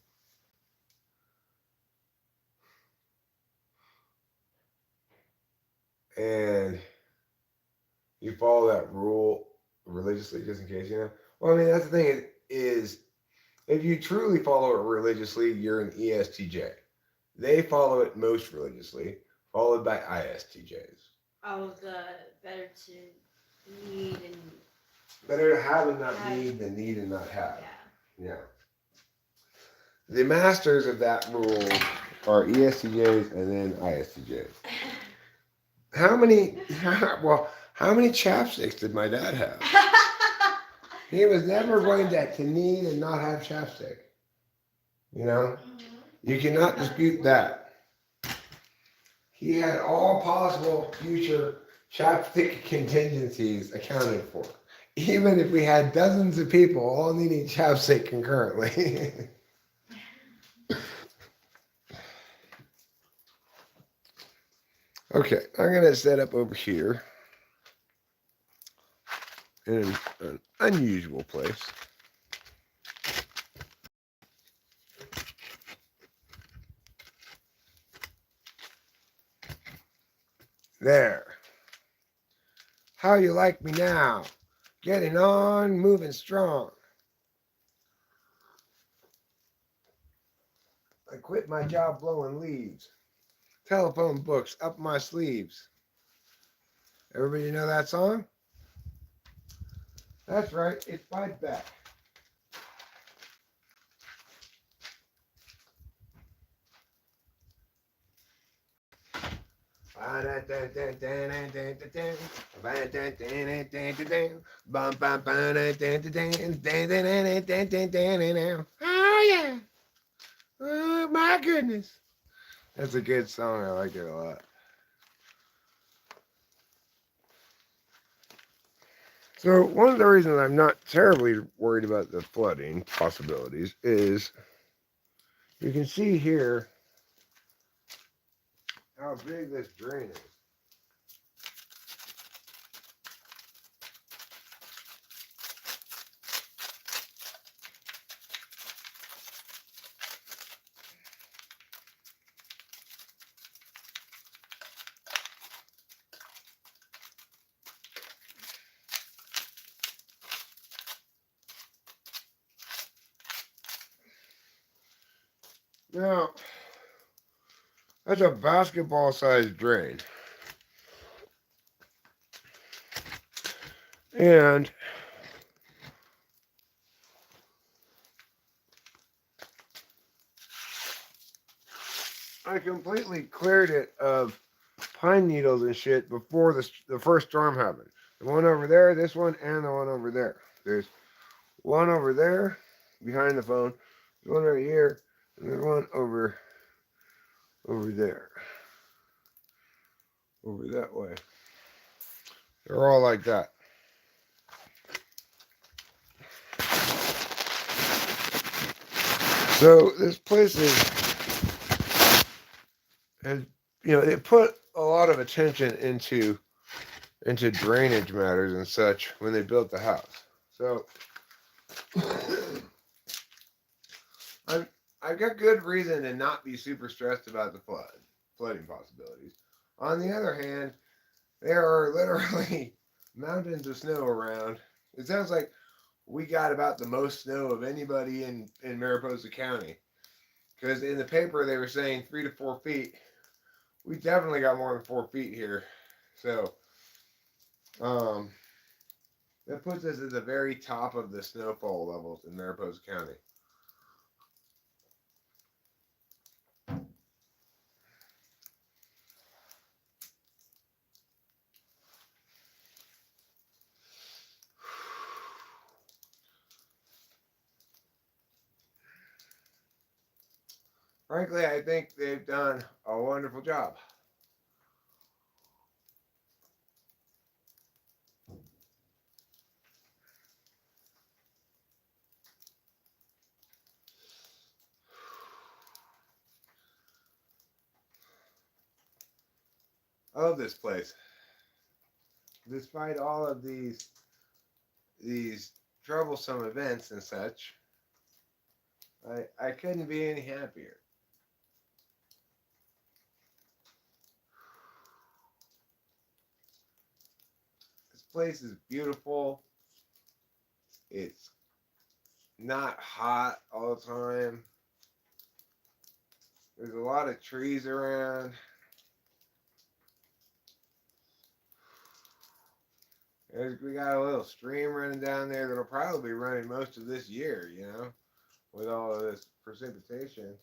And you follow that rule religiously, just in case, you know. Well, I mean, that's the thing is if you truly follow it religiously, you're an ESTJ. They follow it most religiously, followed by ISTJs. Oh, the better to need and. Better to have and not need than need and not have. Yeah. Yeah. The masters of that rule are ESTJs and then ISTJs. How many chapsticks did my dad have? He was never going to need and not have chapstick. You know? You cannot dispute that. He had all possible future chapstick contingencies accounted for. Even if we had dozens of people all needing chapstick concurrently. Okay, I'm going to set up over here in an unusual place. There. How you like me now? Getting on, moving strong. I quit my job blowing leaves. Telephone books up my sleeves. Everybody know that song? That's right, it's by Beck. I Oh yeah. Oh my goodness. That's a good song. I like it a lot. So one of the reasons I'm not terribly worried about the flooding possibilities is you can see here how big this drain is. Now, that's a basketball-sized drain. And I completely cleared it of pine needles and shit before the first storm happened. The one over there, this one, and the one over there. There's one over there behind the phone. There's one right here, and there's one over there. Over that way. They're all like that. So this place has it put a lot of attention into drainage matters and such when they built the house. So I've got good reason to not be super stressed about the flooding possibilities. On the other hand, there are literally mountains of snow around. It sounds like we got about the most snow of anybody in Mariposa County. Because in the paper they were saying 3 to 4 feet. We definitely got more than 4 feet here. So, that puts us at the very top of the snowfall levels in Mariposa County. Frankly, I think they've done a wonderful job. I love this place. Despite all of these troublesome events and such, I couldn't be any happier. This place is beautiful. It's not hot all the time. There's a lot of trees around. We got a little stream running down there that'll probably be running most of this year, with all of this precipitation.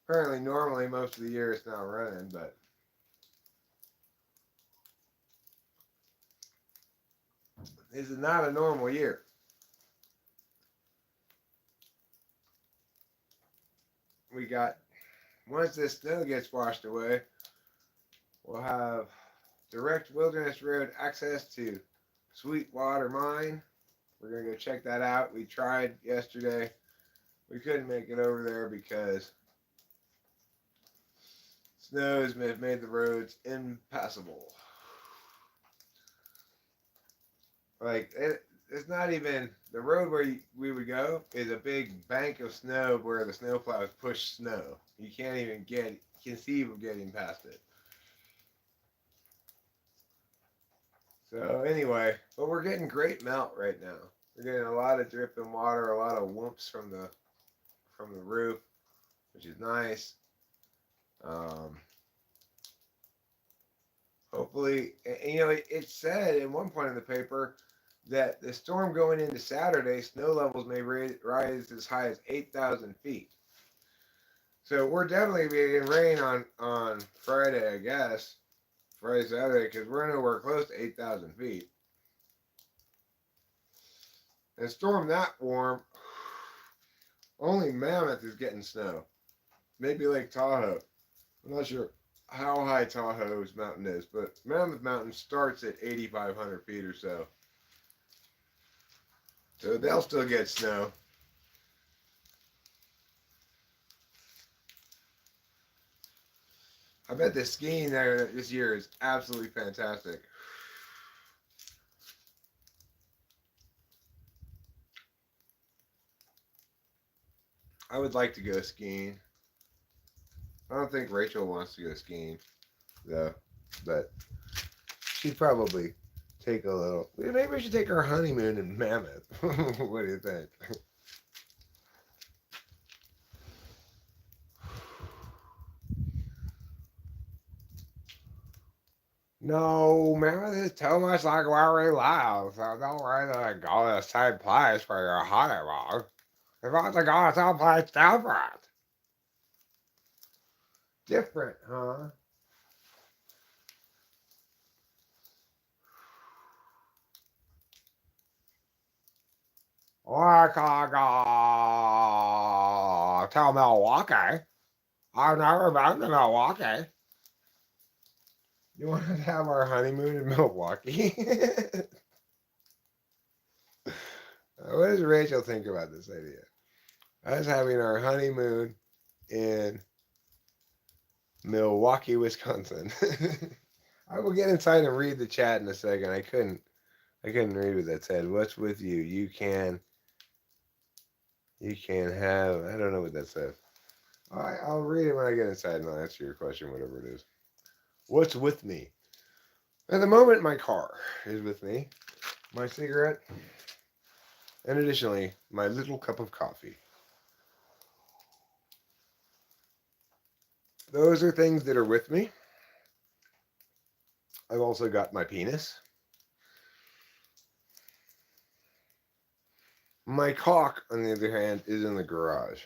Apparently, normally most of the year it's not running, but this is not a normal year. We got, once this snow gets washed away, we'll have direct Wilderness Road access to Sweetwater Mine. We're going to go check that out. We tried yesterday. We couldn't make it over there because snow has made the roads impassable. Like, it's not even, the road where we would go is a big bank of snow where the snowplows push snow. You can't even conceive of getting past it. So anyway, but we're getting great melt right now. We're getting a lot of dripping water, a lot of whoops from the roof, which is nice. Hopefully, it said in one point in the paper that the storm going into Saturday, snow levels may rise as high as 8,000 feet. So we're definitely getting rain on Friday, I guess. Friday, Saturday, because we're nowhere close to 8,000 feet. And a storm that warm, only Mammoth is getting snow. Maybe Lake Tahoe. I'm not sure how high Tahoe's mountain is, but Mammoth Mountain starts at 8,500 feet or so. So they'll still get snow. I bet the skiing there this year is absolutely fantastic. I would like to go skiing. I don't think Rachel wants to go skiing, though. But she'd probably take a little. Maybe we should take our honeymoon in Mammoth. What do you think? No, Mammoth is too much like where we live, so don't really go to the same place for your honeymoon. If I want to go to someplace different. Different, huh? Like I go to Milwaukee. I've never been to Milwaukee. You want to have our honeymoon in Milwaukee? What does Rachel think about this idea? Us having our honeymoon in Milwaukee, Wisconsin. I will get inside and read the chat in a second. I couldn't read what that said. What's with you? You can have. I don't know what that said. I'll read it when I get inside and I'll answer your question, whatever it is. What's with me? At the moment, my car is with me, my cigarette, and additionally, my little cup of coffee. Those are things that are with me. I've also got my penis. My cock, on the other hand, is in the garage.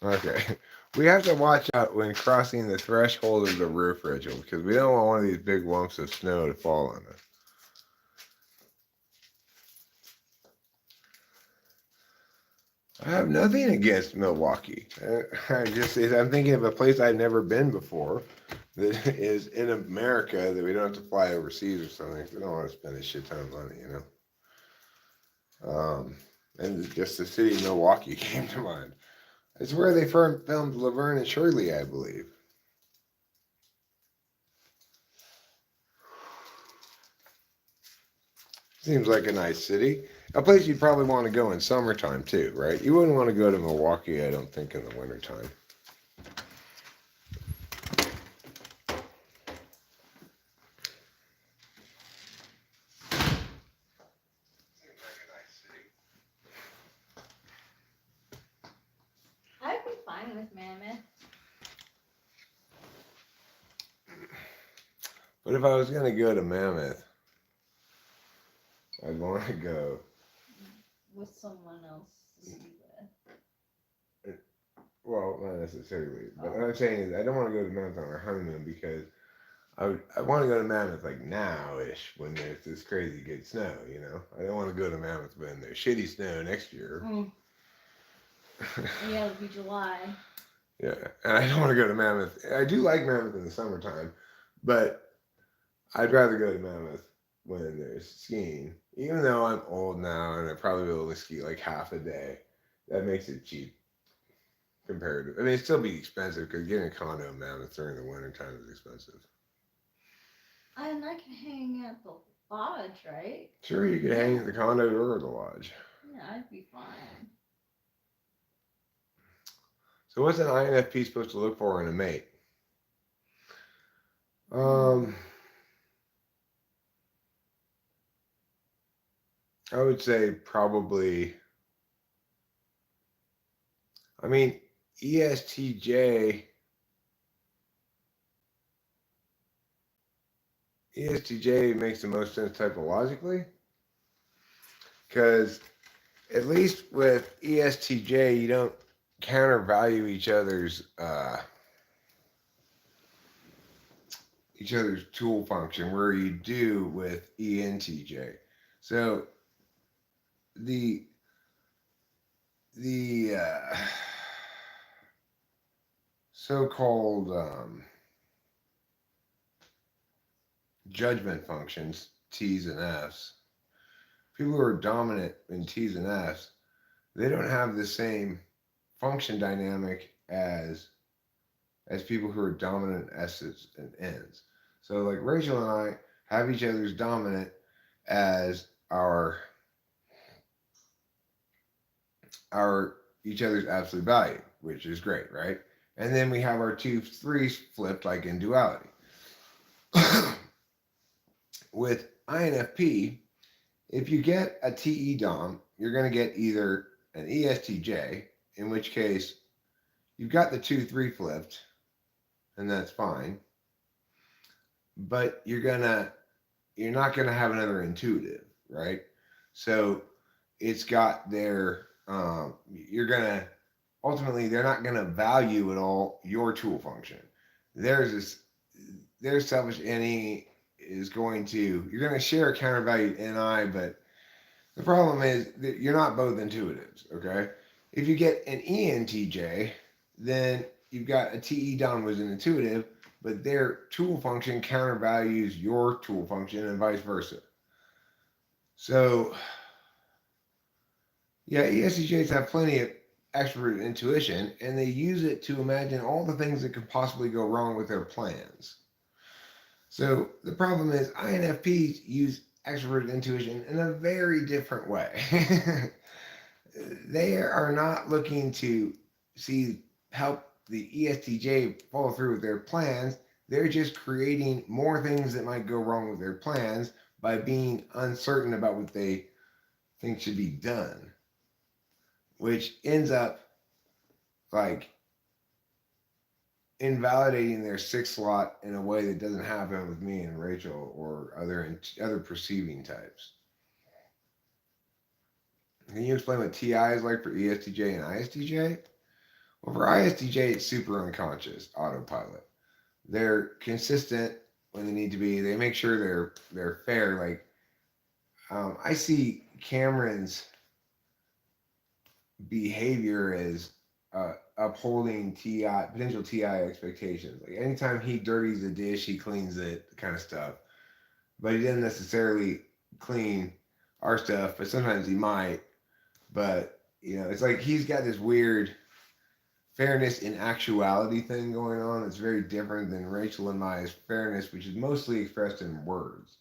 Okay. We have to watch out when crossing the threshold of the roof, Rachel, because we don't want one of these big lumps of snow to fall on us. I have nothing against Milwaukee. I'm thinking of a place I've never been before that is in America that we don't have to fly overseas or something. We don't want to spend a shit ton of money, you know. And just the city of Milwaukee came to mind. It's where they filmed Laverne and Shirley, I believe. Seems like a nice city. A place you'd probably want to go in summertime too, right? You wouldn't want to go to Milwaukee, I don't think, in the wintertime. I'd be fine with Mammoth. But if I was going to go to Mammoth, I'd want to go with someone else to ski with. well, not necessarily. But what I'm saying is I don't want to go to Mammoth on our honeymoon because I want to go to Mammoth like now-ish when there's this crazy good snow, you know? I don't want to go to Mammoth when there's shitty snow next year. Yeah, it'll be July. Yeah, and I don't want to go to Mammoth. I do like Mammoth in the summertime, but I'd rather go to Mammoth when there's skiing. Even though I'm old now and I probably will only ski like half a day, that makes it cheap comparative. I mean, it'd still be expensive because getting a condo in Mammoth during the wintertime is expensive. And I can hang at the lodge, right? Sure, you could hang at the condo or the lodge. Yeah, I'd be fine. So what's an INFP supposed to look for in a mate? I would say probably, I mean, ESTJ makes the most sense typologically. because at least with ESTJ, you don't countervalue each other's tool function where you do with ENTJ. So the the so-called judgment functions, T's and F's, people who are dominant in T's and F's, they don't have the same function dynamic as people who are dominant S's and N's. So like Rachel and I have each other's dominant as our each other's absolute value, which is great, right? And then we have our two threes flipped like in duality. With INFP, if you get a TE Dom, you're going to get either an ESTJ, in which case you've got the 2-3 flipped, and that's fine. But you're not gonna have another intuitive, right? So it's got their you're gonna ultimately they're not gonna value at all your tool function. Theirs is their selfish NE is going to you're gonna share a countervalued NI, but the problem is that you're not both intuitives, okay? If you get an ENTJ, then you've got a TE Dom was an intuitive, but their tool function countervalues your tool function and vice versa. So, yeah, ESTJs have plenty of extrovert intuition, and they use it to imagine all the things that could possibly go wrong with their plans. So the problem is INFPs use extroverted intuition in a very different way. They are not looking to help the ESTJ follow through with their plans. They're just creating more things that might go wrong with their plans by being uncertain about what they think should be done, which ends up like invalidating their sixth slot in a way that doesn't happen with me and Rachel or other perceiving types. Can you explain what TI is like for ESTJ and ISTJ? Well, for ISTJ, it's super unconscious autopilot. They're consistent when they need to be. They make sure they're fair. Like I see Cameron's behavior as upholding potential TI expectations. Like anytime he dirties a dish, he cleans it, kind of stuff. But he doesn't necessarily clean our stuff. But sometimes he might. But it's like he's got this weird fairness in actuality thing going on. It's very different than Rachel and my fairness, which is mostly expressed in words.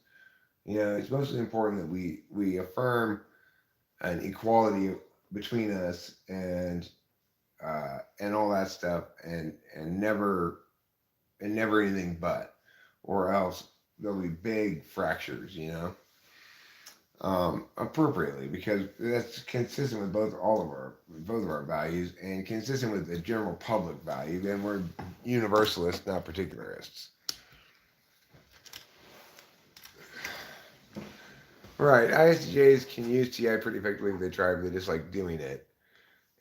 It's mostly important that we affirm an equality between us and all that stuff, and never anything but, or else there'll be big fractures. Appropriately, because that's consistent with both of our values and consistent with the general public value. Then we're universalists, not particularists. Right, ISTJs can use TI pretty effectively if they try, but they just like doing it.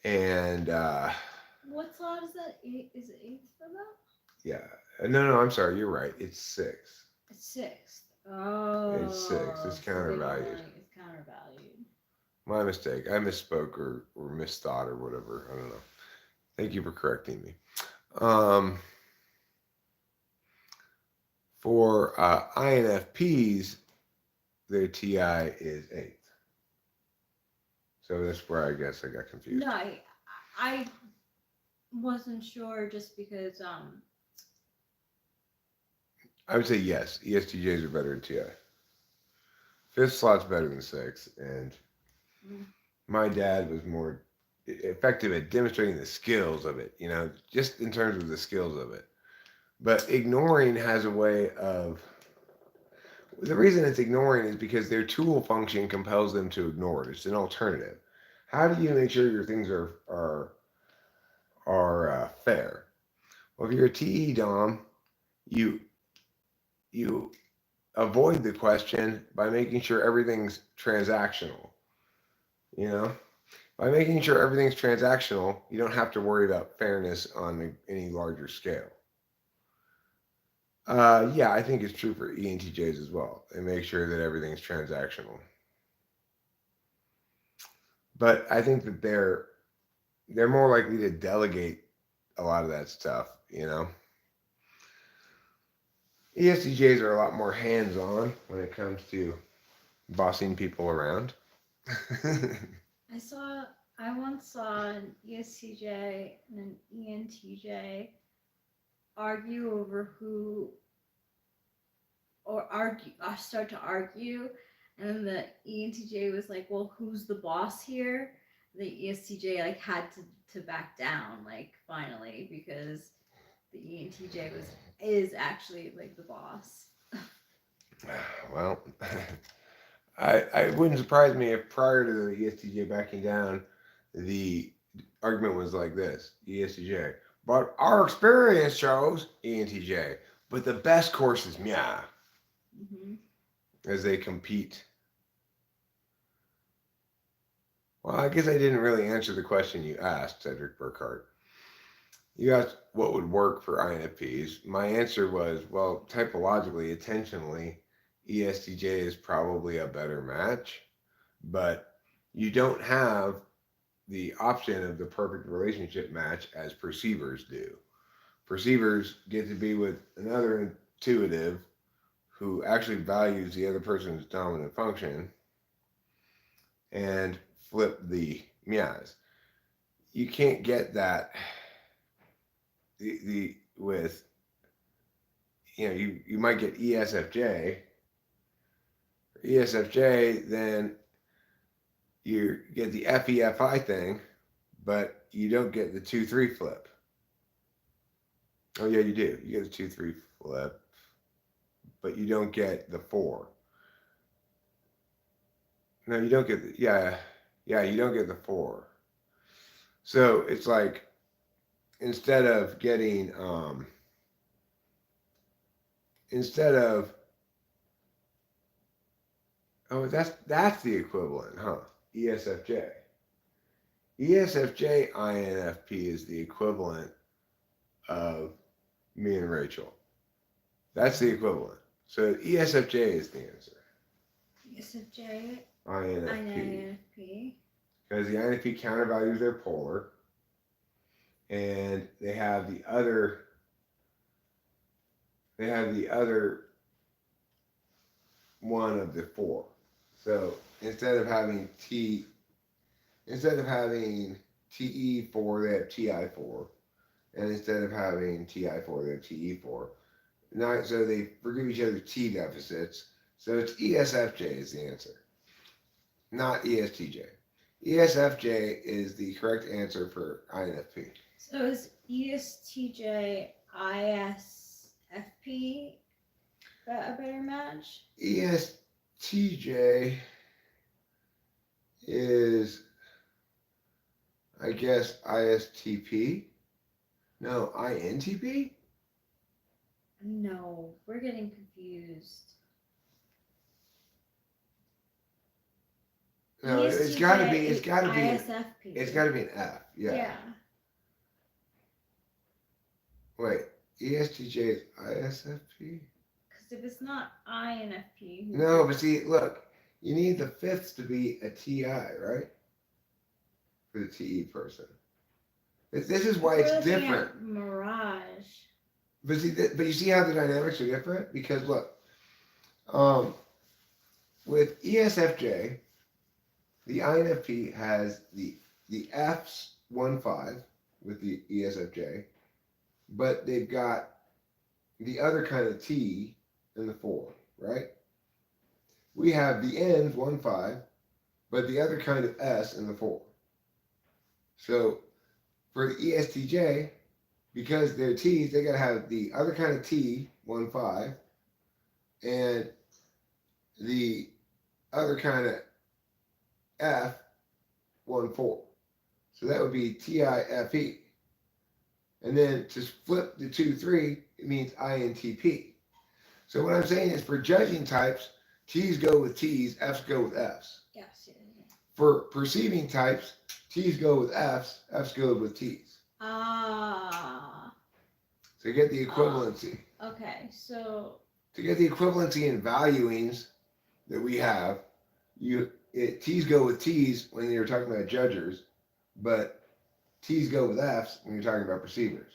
And what slot is that? Is it 8th for that? Yeah, no, I'm sorry, you're right. It's 6. It's 6th. Oh, it's 6. It's countervalued. It's countervalued. My mistake. I misspoke or misthought or whatever. I don't know. Thank you for correcting me. For INFPs, their TI is 8th. So that's where I guess I got confused. No, I wasn't sure just because I would say yes. ESTJs are better than TI. 5th slot's better than 6th, and my dad was more effective at demonstrating the skills of it, just in terms of the skills of it. But ignoring has a way of. The reason it's ignoring is because their tool function compels them to ignore it. It's an alternative. How do you make sure your things are fair? Well, if you're a TE Dom, you avoid the question by making sure everything's transactional. You know, by making sure everything's transactional, you don't have to worry about fairness on any larger scale. Yeah, I think it's true for ENTJs as well. And make sure that everything's transactional. But I think that they're more likely to delegate a lot of that stuff. You know, ESTJs are a lot more hands-on when it comes to bossing people around. I once saw an ESTJ and an ENTJ argue over who, or start to argue, and then the ENTJ was like, "Well, who's the boss here?" The ESTJ like had to back down, like finally, because the ENTJ is actually like the boss. Well, I wouldn't surprise me if prior to the ESTJ backing down, the argument was like this: ESTJ, but our experience shows ENTJ, but the best course is Mia, Hmm. as they compete. Well, I guess I didn't really answer the question you asked, Cedric Burkhardt. You asked what would work for INFPs. My answer was, well, typologically, attentionally, ESTJ is probably a better match, but you don't have the option of the perfect relationship match as perceivers do. Perceivers get to be with another intuitive who actually values the other person's dominant function and flip the mias. You can't get that the with you might get ESFJ, then you get the FEFI thing, but you don't get the 2-3 flip. Oh yeah, you do. You get the 2-3 flip, but you don't get the 4. No, you don't get the you don't get the 4. So it's like instead of getting instead of oh that's the equivalent, huh? ESFJ. ESFJ INFP is the equivalent of me and Rachel. That's the equivalent. So ESFJ is the answer. ESFJ, INFP. INFP. Because the INFP countervalues their polar, and they have the other one of the 4. So instead of having TE4, they have TI4, and instead of having TI4, they have TE4. Not so they forgive each other T deficits. So it's ESFJ is the answer, not ESTJ. ESFJ is the correct answer for INFP. So is ESTJ ISFP a better match? ESTJ is, I guess, ISTP. No, INTP? No, we're getting confused. No, it's gotta be ISFP. it's gotta be an F. Yeah. Wait, ESTJ is ISFP? Because if it's not INFP, No, but see, look, you need the fifths to be a TI, right? For the TE person. This is why it's different. Mirage. But see, but you see how the dynamics are different? Because look, with ESFJ, the INFP has the F's 1-5 with the ESFJ, but they've got the other kind of T in the 4, right? We have the N's 1-5, but the other kind of S in the 4. So for the ESTJ, because they're T's, they gotta have the other kind of T 1-5 and the other kind of F 1-4. So that would be TIFE. And then to flip the 2-3, it means INTP. So what I'm saying is for judging types, T's go with T's, F's go with F's. Yes. For perceiving types, T's go with F's, F's go with T's. Ah. So you get the equivalency. Okay, so To get the equivalency in valuings that we have, T's go with T's when you're talking about judgers, but T's go with F's when you're talking about perceivers.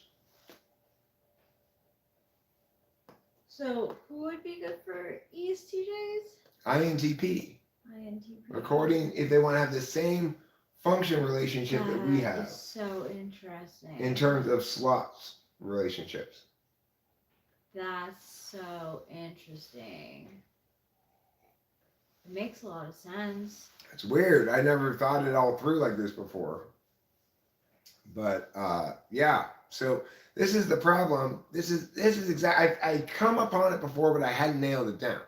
so who would be good for ESTJs? INTP. INTP. According, if they want to have the same function relationship that we That have is so interesting. in terms of slots relationships. That's so interesting. It makes a lot of sense. It's weird. I never thought it all through like this before. But yeah, so this is the problem. This is exact. I come upon it before, but I hadn't nailed it down.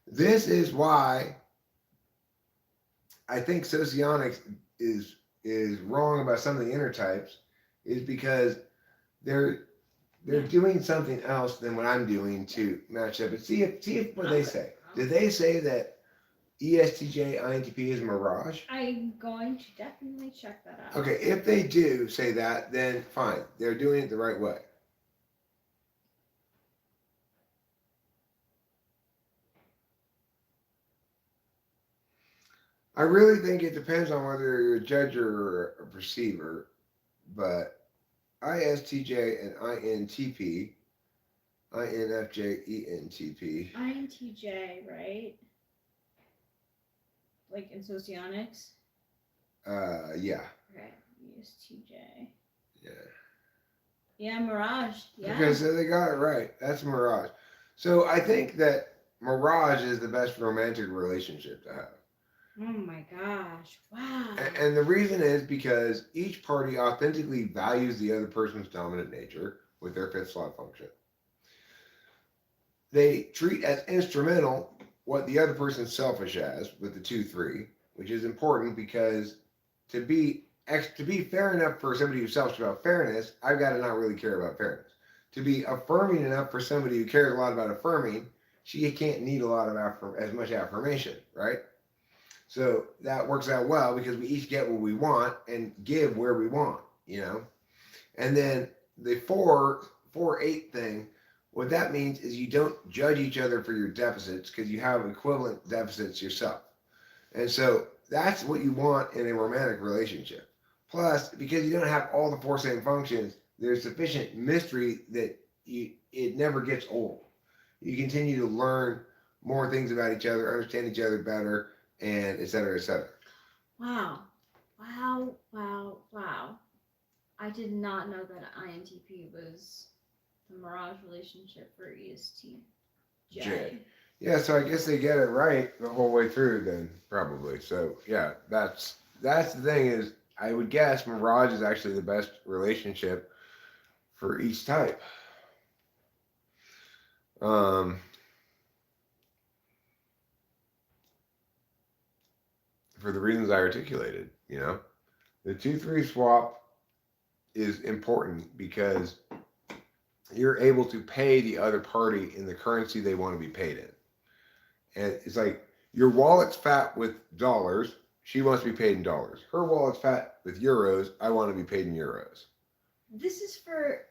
This is why I think socionics is wrong about some of the inner types, is because they're doing something else than what I'm doing to match up. And see if what they say. Did they say that ESTJ INTP is a mirage? I'm going to definitely check that out. Okay, if they do say that, then fine. They're doing it the right way. I really think it depends on whether you're a judge or a perceiver, but ISTJ and INTP, INFJ, ENTP. INTJ, right? Like in socionics? Yeah. Okay, ESTJ. Yeah. Yeah, Mirage. Yeah. Okay, so they got it right. That's Mirage. So I think that Mirage is the best romantic relationship to have. Oh my gosh. Wow. And the reason is because each party authentically values the other person's dominant nature with their fifth slot function. They treat as instrumental what the other person's selfish as with the 2-3, which is important because to be fair enough for somebody who's selfish about fairness, I've got to not really care about fairness. To be affirming enough for somebody who cares a lot about affirming, she can't need a lot of as much affirmation, right? So that works out well because we each get what we want and give where we want, you know? And then the 4-8 thing, what that means is you don't judge each other for your deficits because you have equivalent deficits yourself. And so that's what you want in a romantic relationship. Plus, because you don't have all the 4 same functions, there's sufficient mystery that it never gets old. You continue to learn more things about each other, understand each other better, and et cetera, et cetera. Wow. Wow, wow, wow. I did not know that INTP was the Mirage relationship for ESTJ. Yeah, so I guess they get it right the whole way through then, probably. So yeah, that's the thing is, I would guess Mirage is actually the best relationship for each type. For the reasons I articulated, you know, the 2-3 swap is important because you're able to pay the other party in the currency they want to be paid in. And it's like your wallet's fat with dollars. She wants to be paid in dollars. Her wallet's fat with euros. I want to be paid in euros. This is for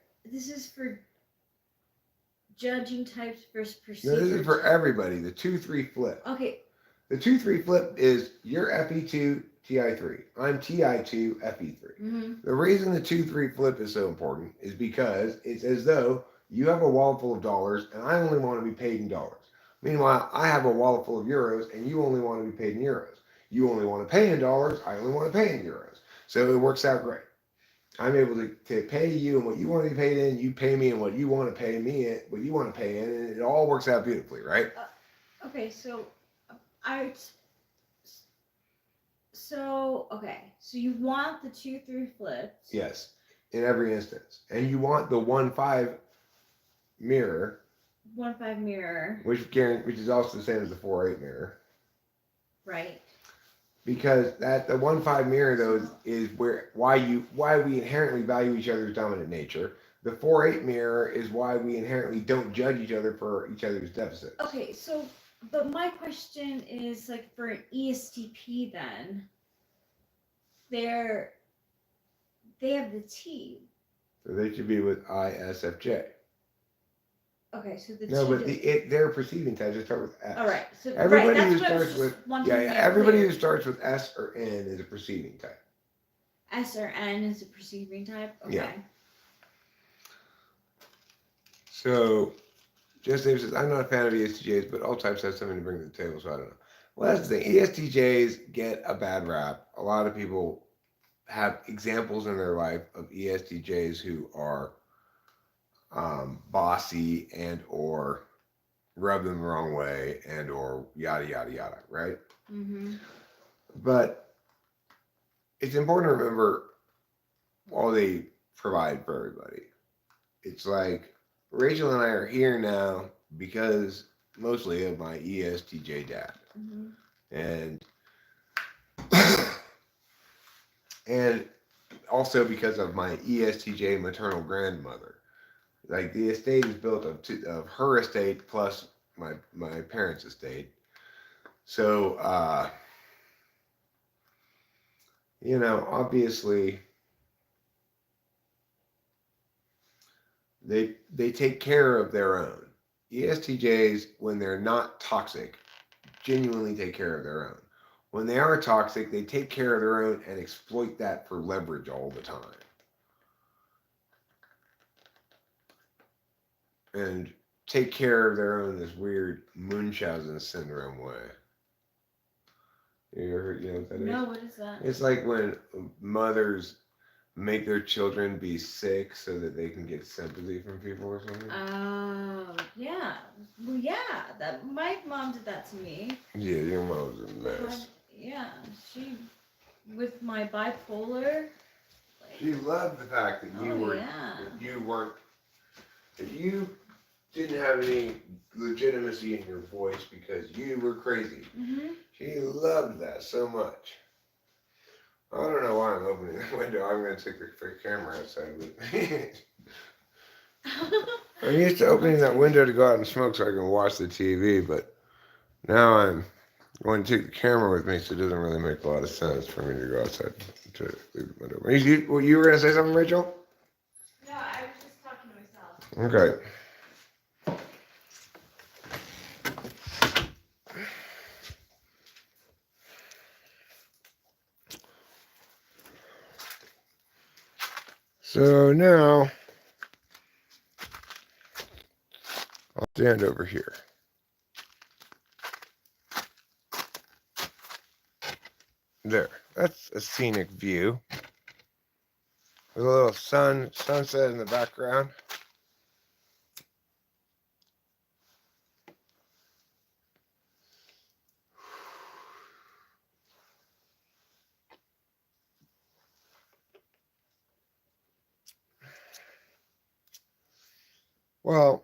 judging types versus No, perceivers. this is for everybody. The 2-3 flip. Okay. The 2-3 flip is you're FE2, TI3. I'm TI2, FE3. Mm-hmm. The reason the 2-3 flip is so important is because it's as though you have a wallet full of dollars and I only want to be paid in dollars. Meanwhile, I have a wallet full of euros and you only want to be paid in euros. You only want to pay in dollars, I only want to pay in euros. So it works out great. I'm able to pay you in what you want to be paid in, you pay me in what you want to pay me in, what you want to pay in, and it all works out beautifully, right? Okay, so so you want the 2-3 flips. Yes, in every instance. And you want the 1-5 mirror. 1-5 mirror. Which is also the same as the 4-8 mirror. Right. Because the 1-5 mirror though is why we inherently value each other's dominant nature. The 4-8 mirror is why we inherently don't judge each other for each other's deficits. Okay, so but my question is like for an ESTP then. they have the T. So they should be with ISFJ. Okay, so the No, T but their preceding types just start with S. all right, so Everybody that's who what I was starts just with wanting to make everybody clear. who starts with S or N is a preceding type. S or N is a preceding type. Okay. Yeah. So, just Dave says, I'm not a fan of ESTJs, but all types have something to bring to the table, so I don't know. Well, that's the thing. ESTJs get a bad rap. A lot of people have examples in their life of ESTJs who are bossy and or rub them the wrong way and or yada yada yada, right? Mm-hmm. But it's important to remember all they provide for everybody. It's like Rachel and I are here now because mostly of my ESTJ dad, and and also because of my ESTJ maternal grandmother. Like the estate is built of her estate plus my parents' estate. So obviously they take care of their own. ESTJs, when they're not toxic, genuinely take care of their own. When they are toxic, they take care of their own and exploit that for leverage all the time. And take care of their own this weird Munchausen syndrome way. You know what that is? No, what is that? It's like when mothers make their children be sick so that they can get sympathy from people or something. Oh, yeah. Well, yeah. That my mom did that to me. Yeah, your mom's a mess. Yeah, she with my bipolar. She loved the fact that you were yeah. that you didn't have any legitimacy in your voice because you were crazy. Mm-hmm. She loved that so much. I don't know why I'm opening the window. I'm going to take the camera outside. I'm used to opening that window to go out and smoke so I can watch the TV, but now I'm going to take the camera with me, so it doesn't really make a lot of sense for me to go outside to leave the window. You were going to say something, Rachel? No, I was just talking to myself. Okay. So now I'll stand over here. There. That's a scenic view. With a little sunset in the background. Well,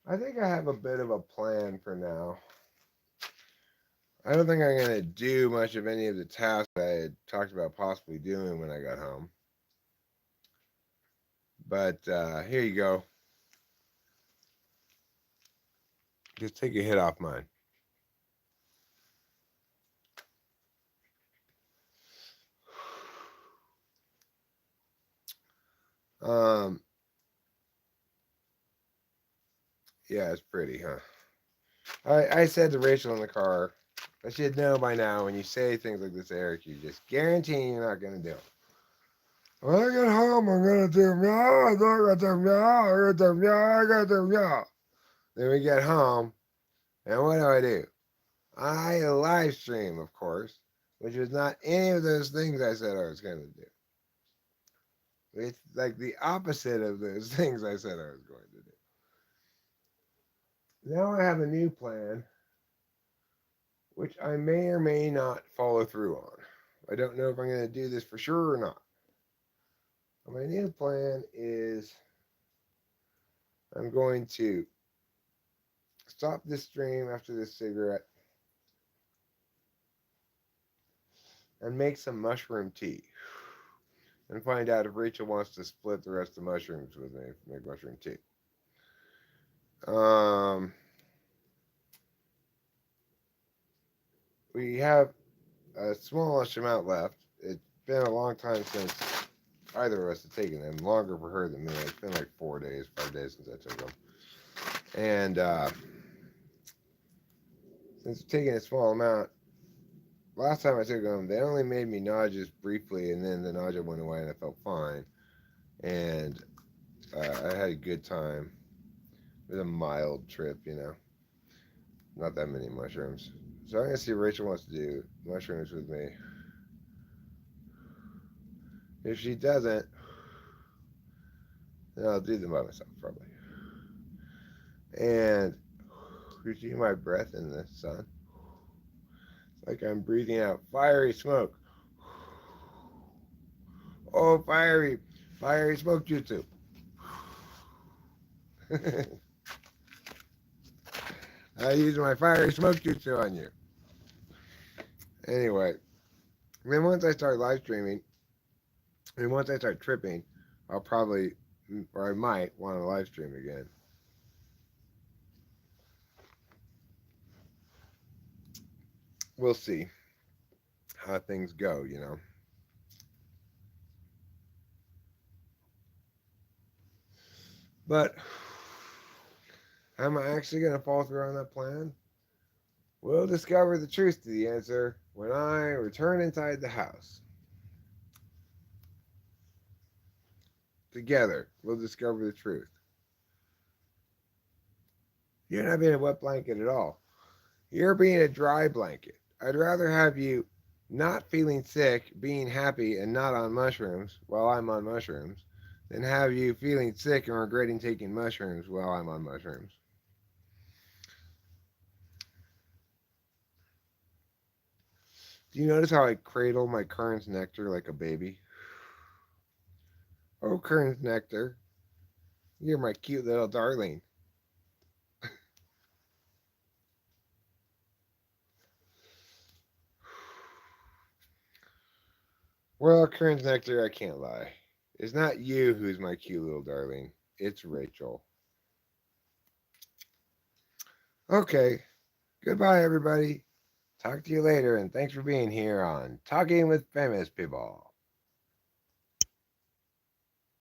I think I have a bit of a plan for now. I don't think I'm going to do much of any of the tasks I had talked about possibly doing when I got home. But here you go. Just take a hit off mine. Yeah, it's pretty, huh? I said to Rachel in the car, I should know by now when you say things like this, Eric, you just guarantee you're not going to do it. When I get home, I'm going to do meow, I'm going to do meow, I'm going to do meow, I'm going to do meow. Then we get home, and what do? I live stream, of course, which was not any of those things I said I was going to do. It's like the opposite of those things I said I was going to do. Now I have a new plan, which I may or may not follow through on. I don't know if I'm going to do this for sure or not. My new plan is I'm going to stop this stream after this cigarette and make some mushroom tea and find out if Rachel wants to split the rest of the mushrooms with me, make mushroom tea. we have a smallish amount left. It's been a long time since either of us have taken them. Longer for her than me. It's been like 4 days, 5 days since I took them. And since taking a small amount, last time I took them, they only made me nauseous briefly, and then the nausea went away, and I felt fine. And I had a good time. It was a mild trip, not that many mushrooms. So I'm gonna see if Rachel wants to do mushrooms with me. If she doesn't, then I'll do them by myself probably. And you see my breath in the sun? It's like I'm breathing out fiery smoke. Oh, fiery smoke jutsu. I use my fiery smoke jutsu on you. Anyway, then once I start live streaming, and once I start tripping, I'll probably, or I might, want to live stream again. We'll see how things go, But am I actually going to fall through on that plan? We'll discover the truth to the answer when I return inside the house. Together, we'll discover the truth. You're not being a wet blanket at all. You're being a dry blanket. I'd rather have you not feeling sick, being happy, and not on mushrooms while I'm on mushrooms than have you feeling sick and regretting taking mushrooms while I'm on mushrooms. Do you notice how I cradle my Kern's nectar like a baby? Oh, Kern's nectar, you're my cute little darling. Well, Kern's nectar, I can't lie. It's not you who's my cute little darling. It's Rachel. Okay. Goodbye, everybody. Talk to you later, and thanks for being here on Talking with Famous People.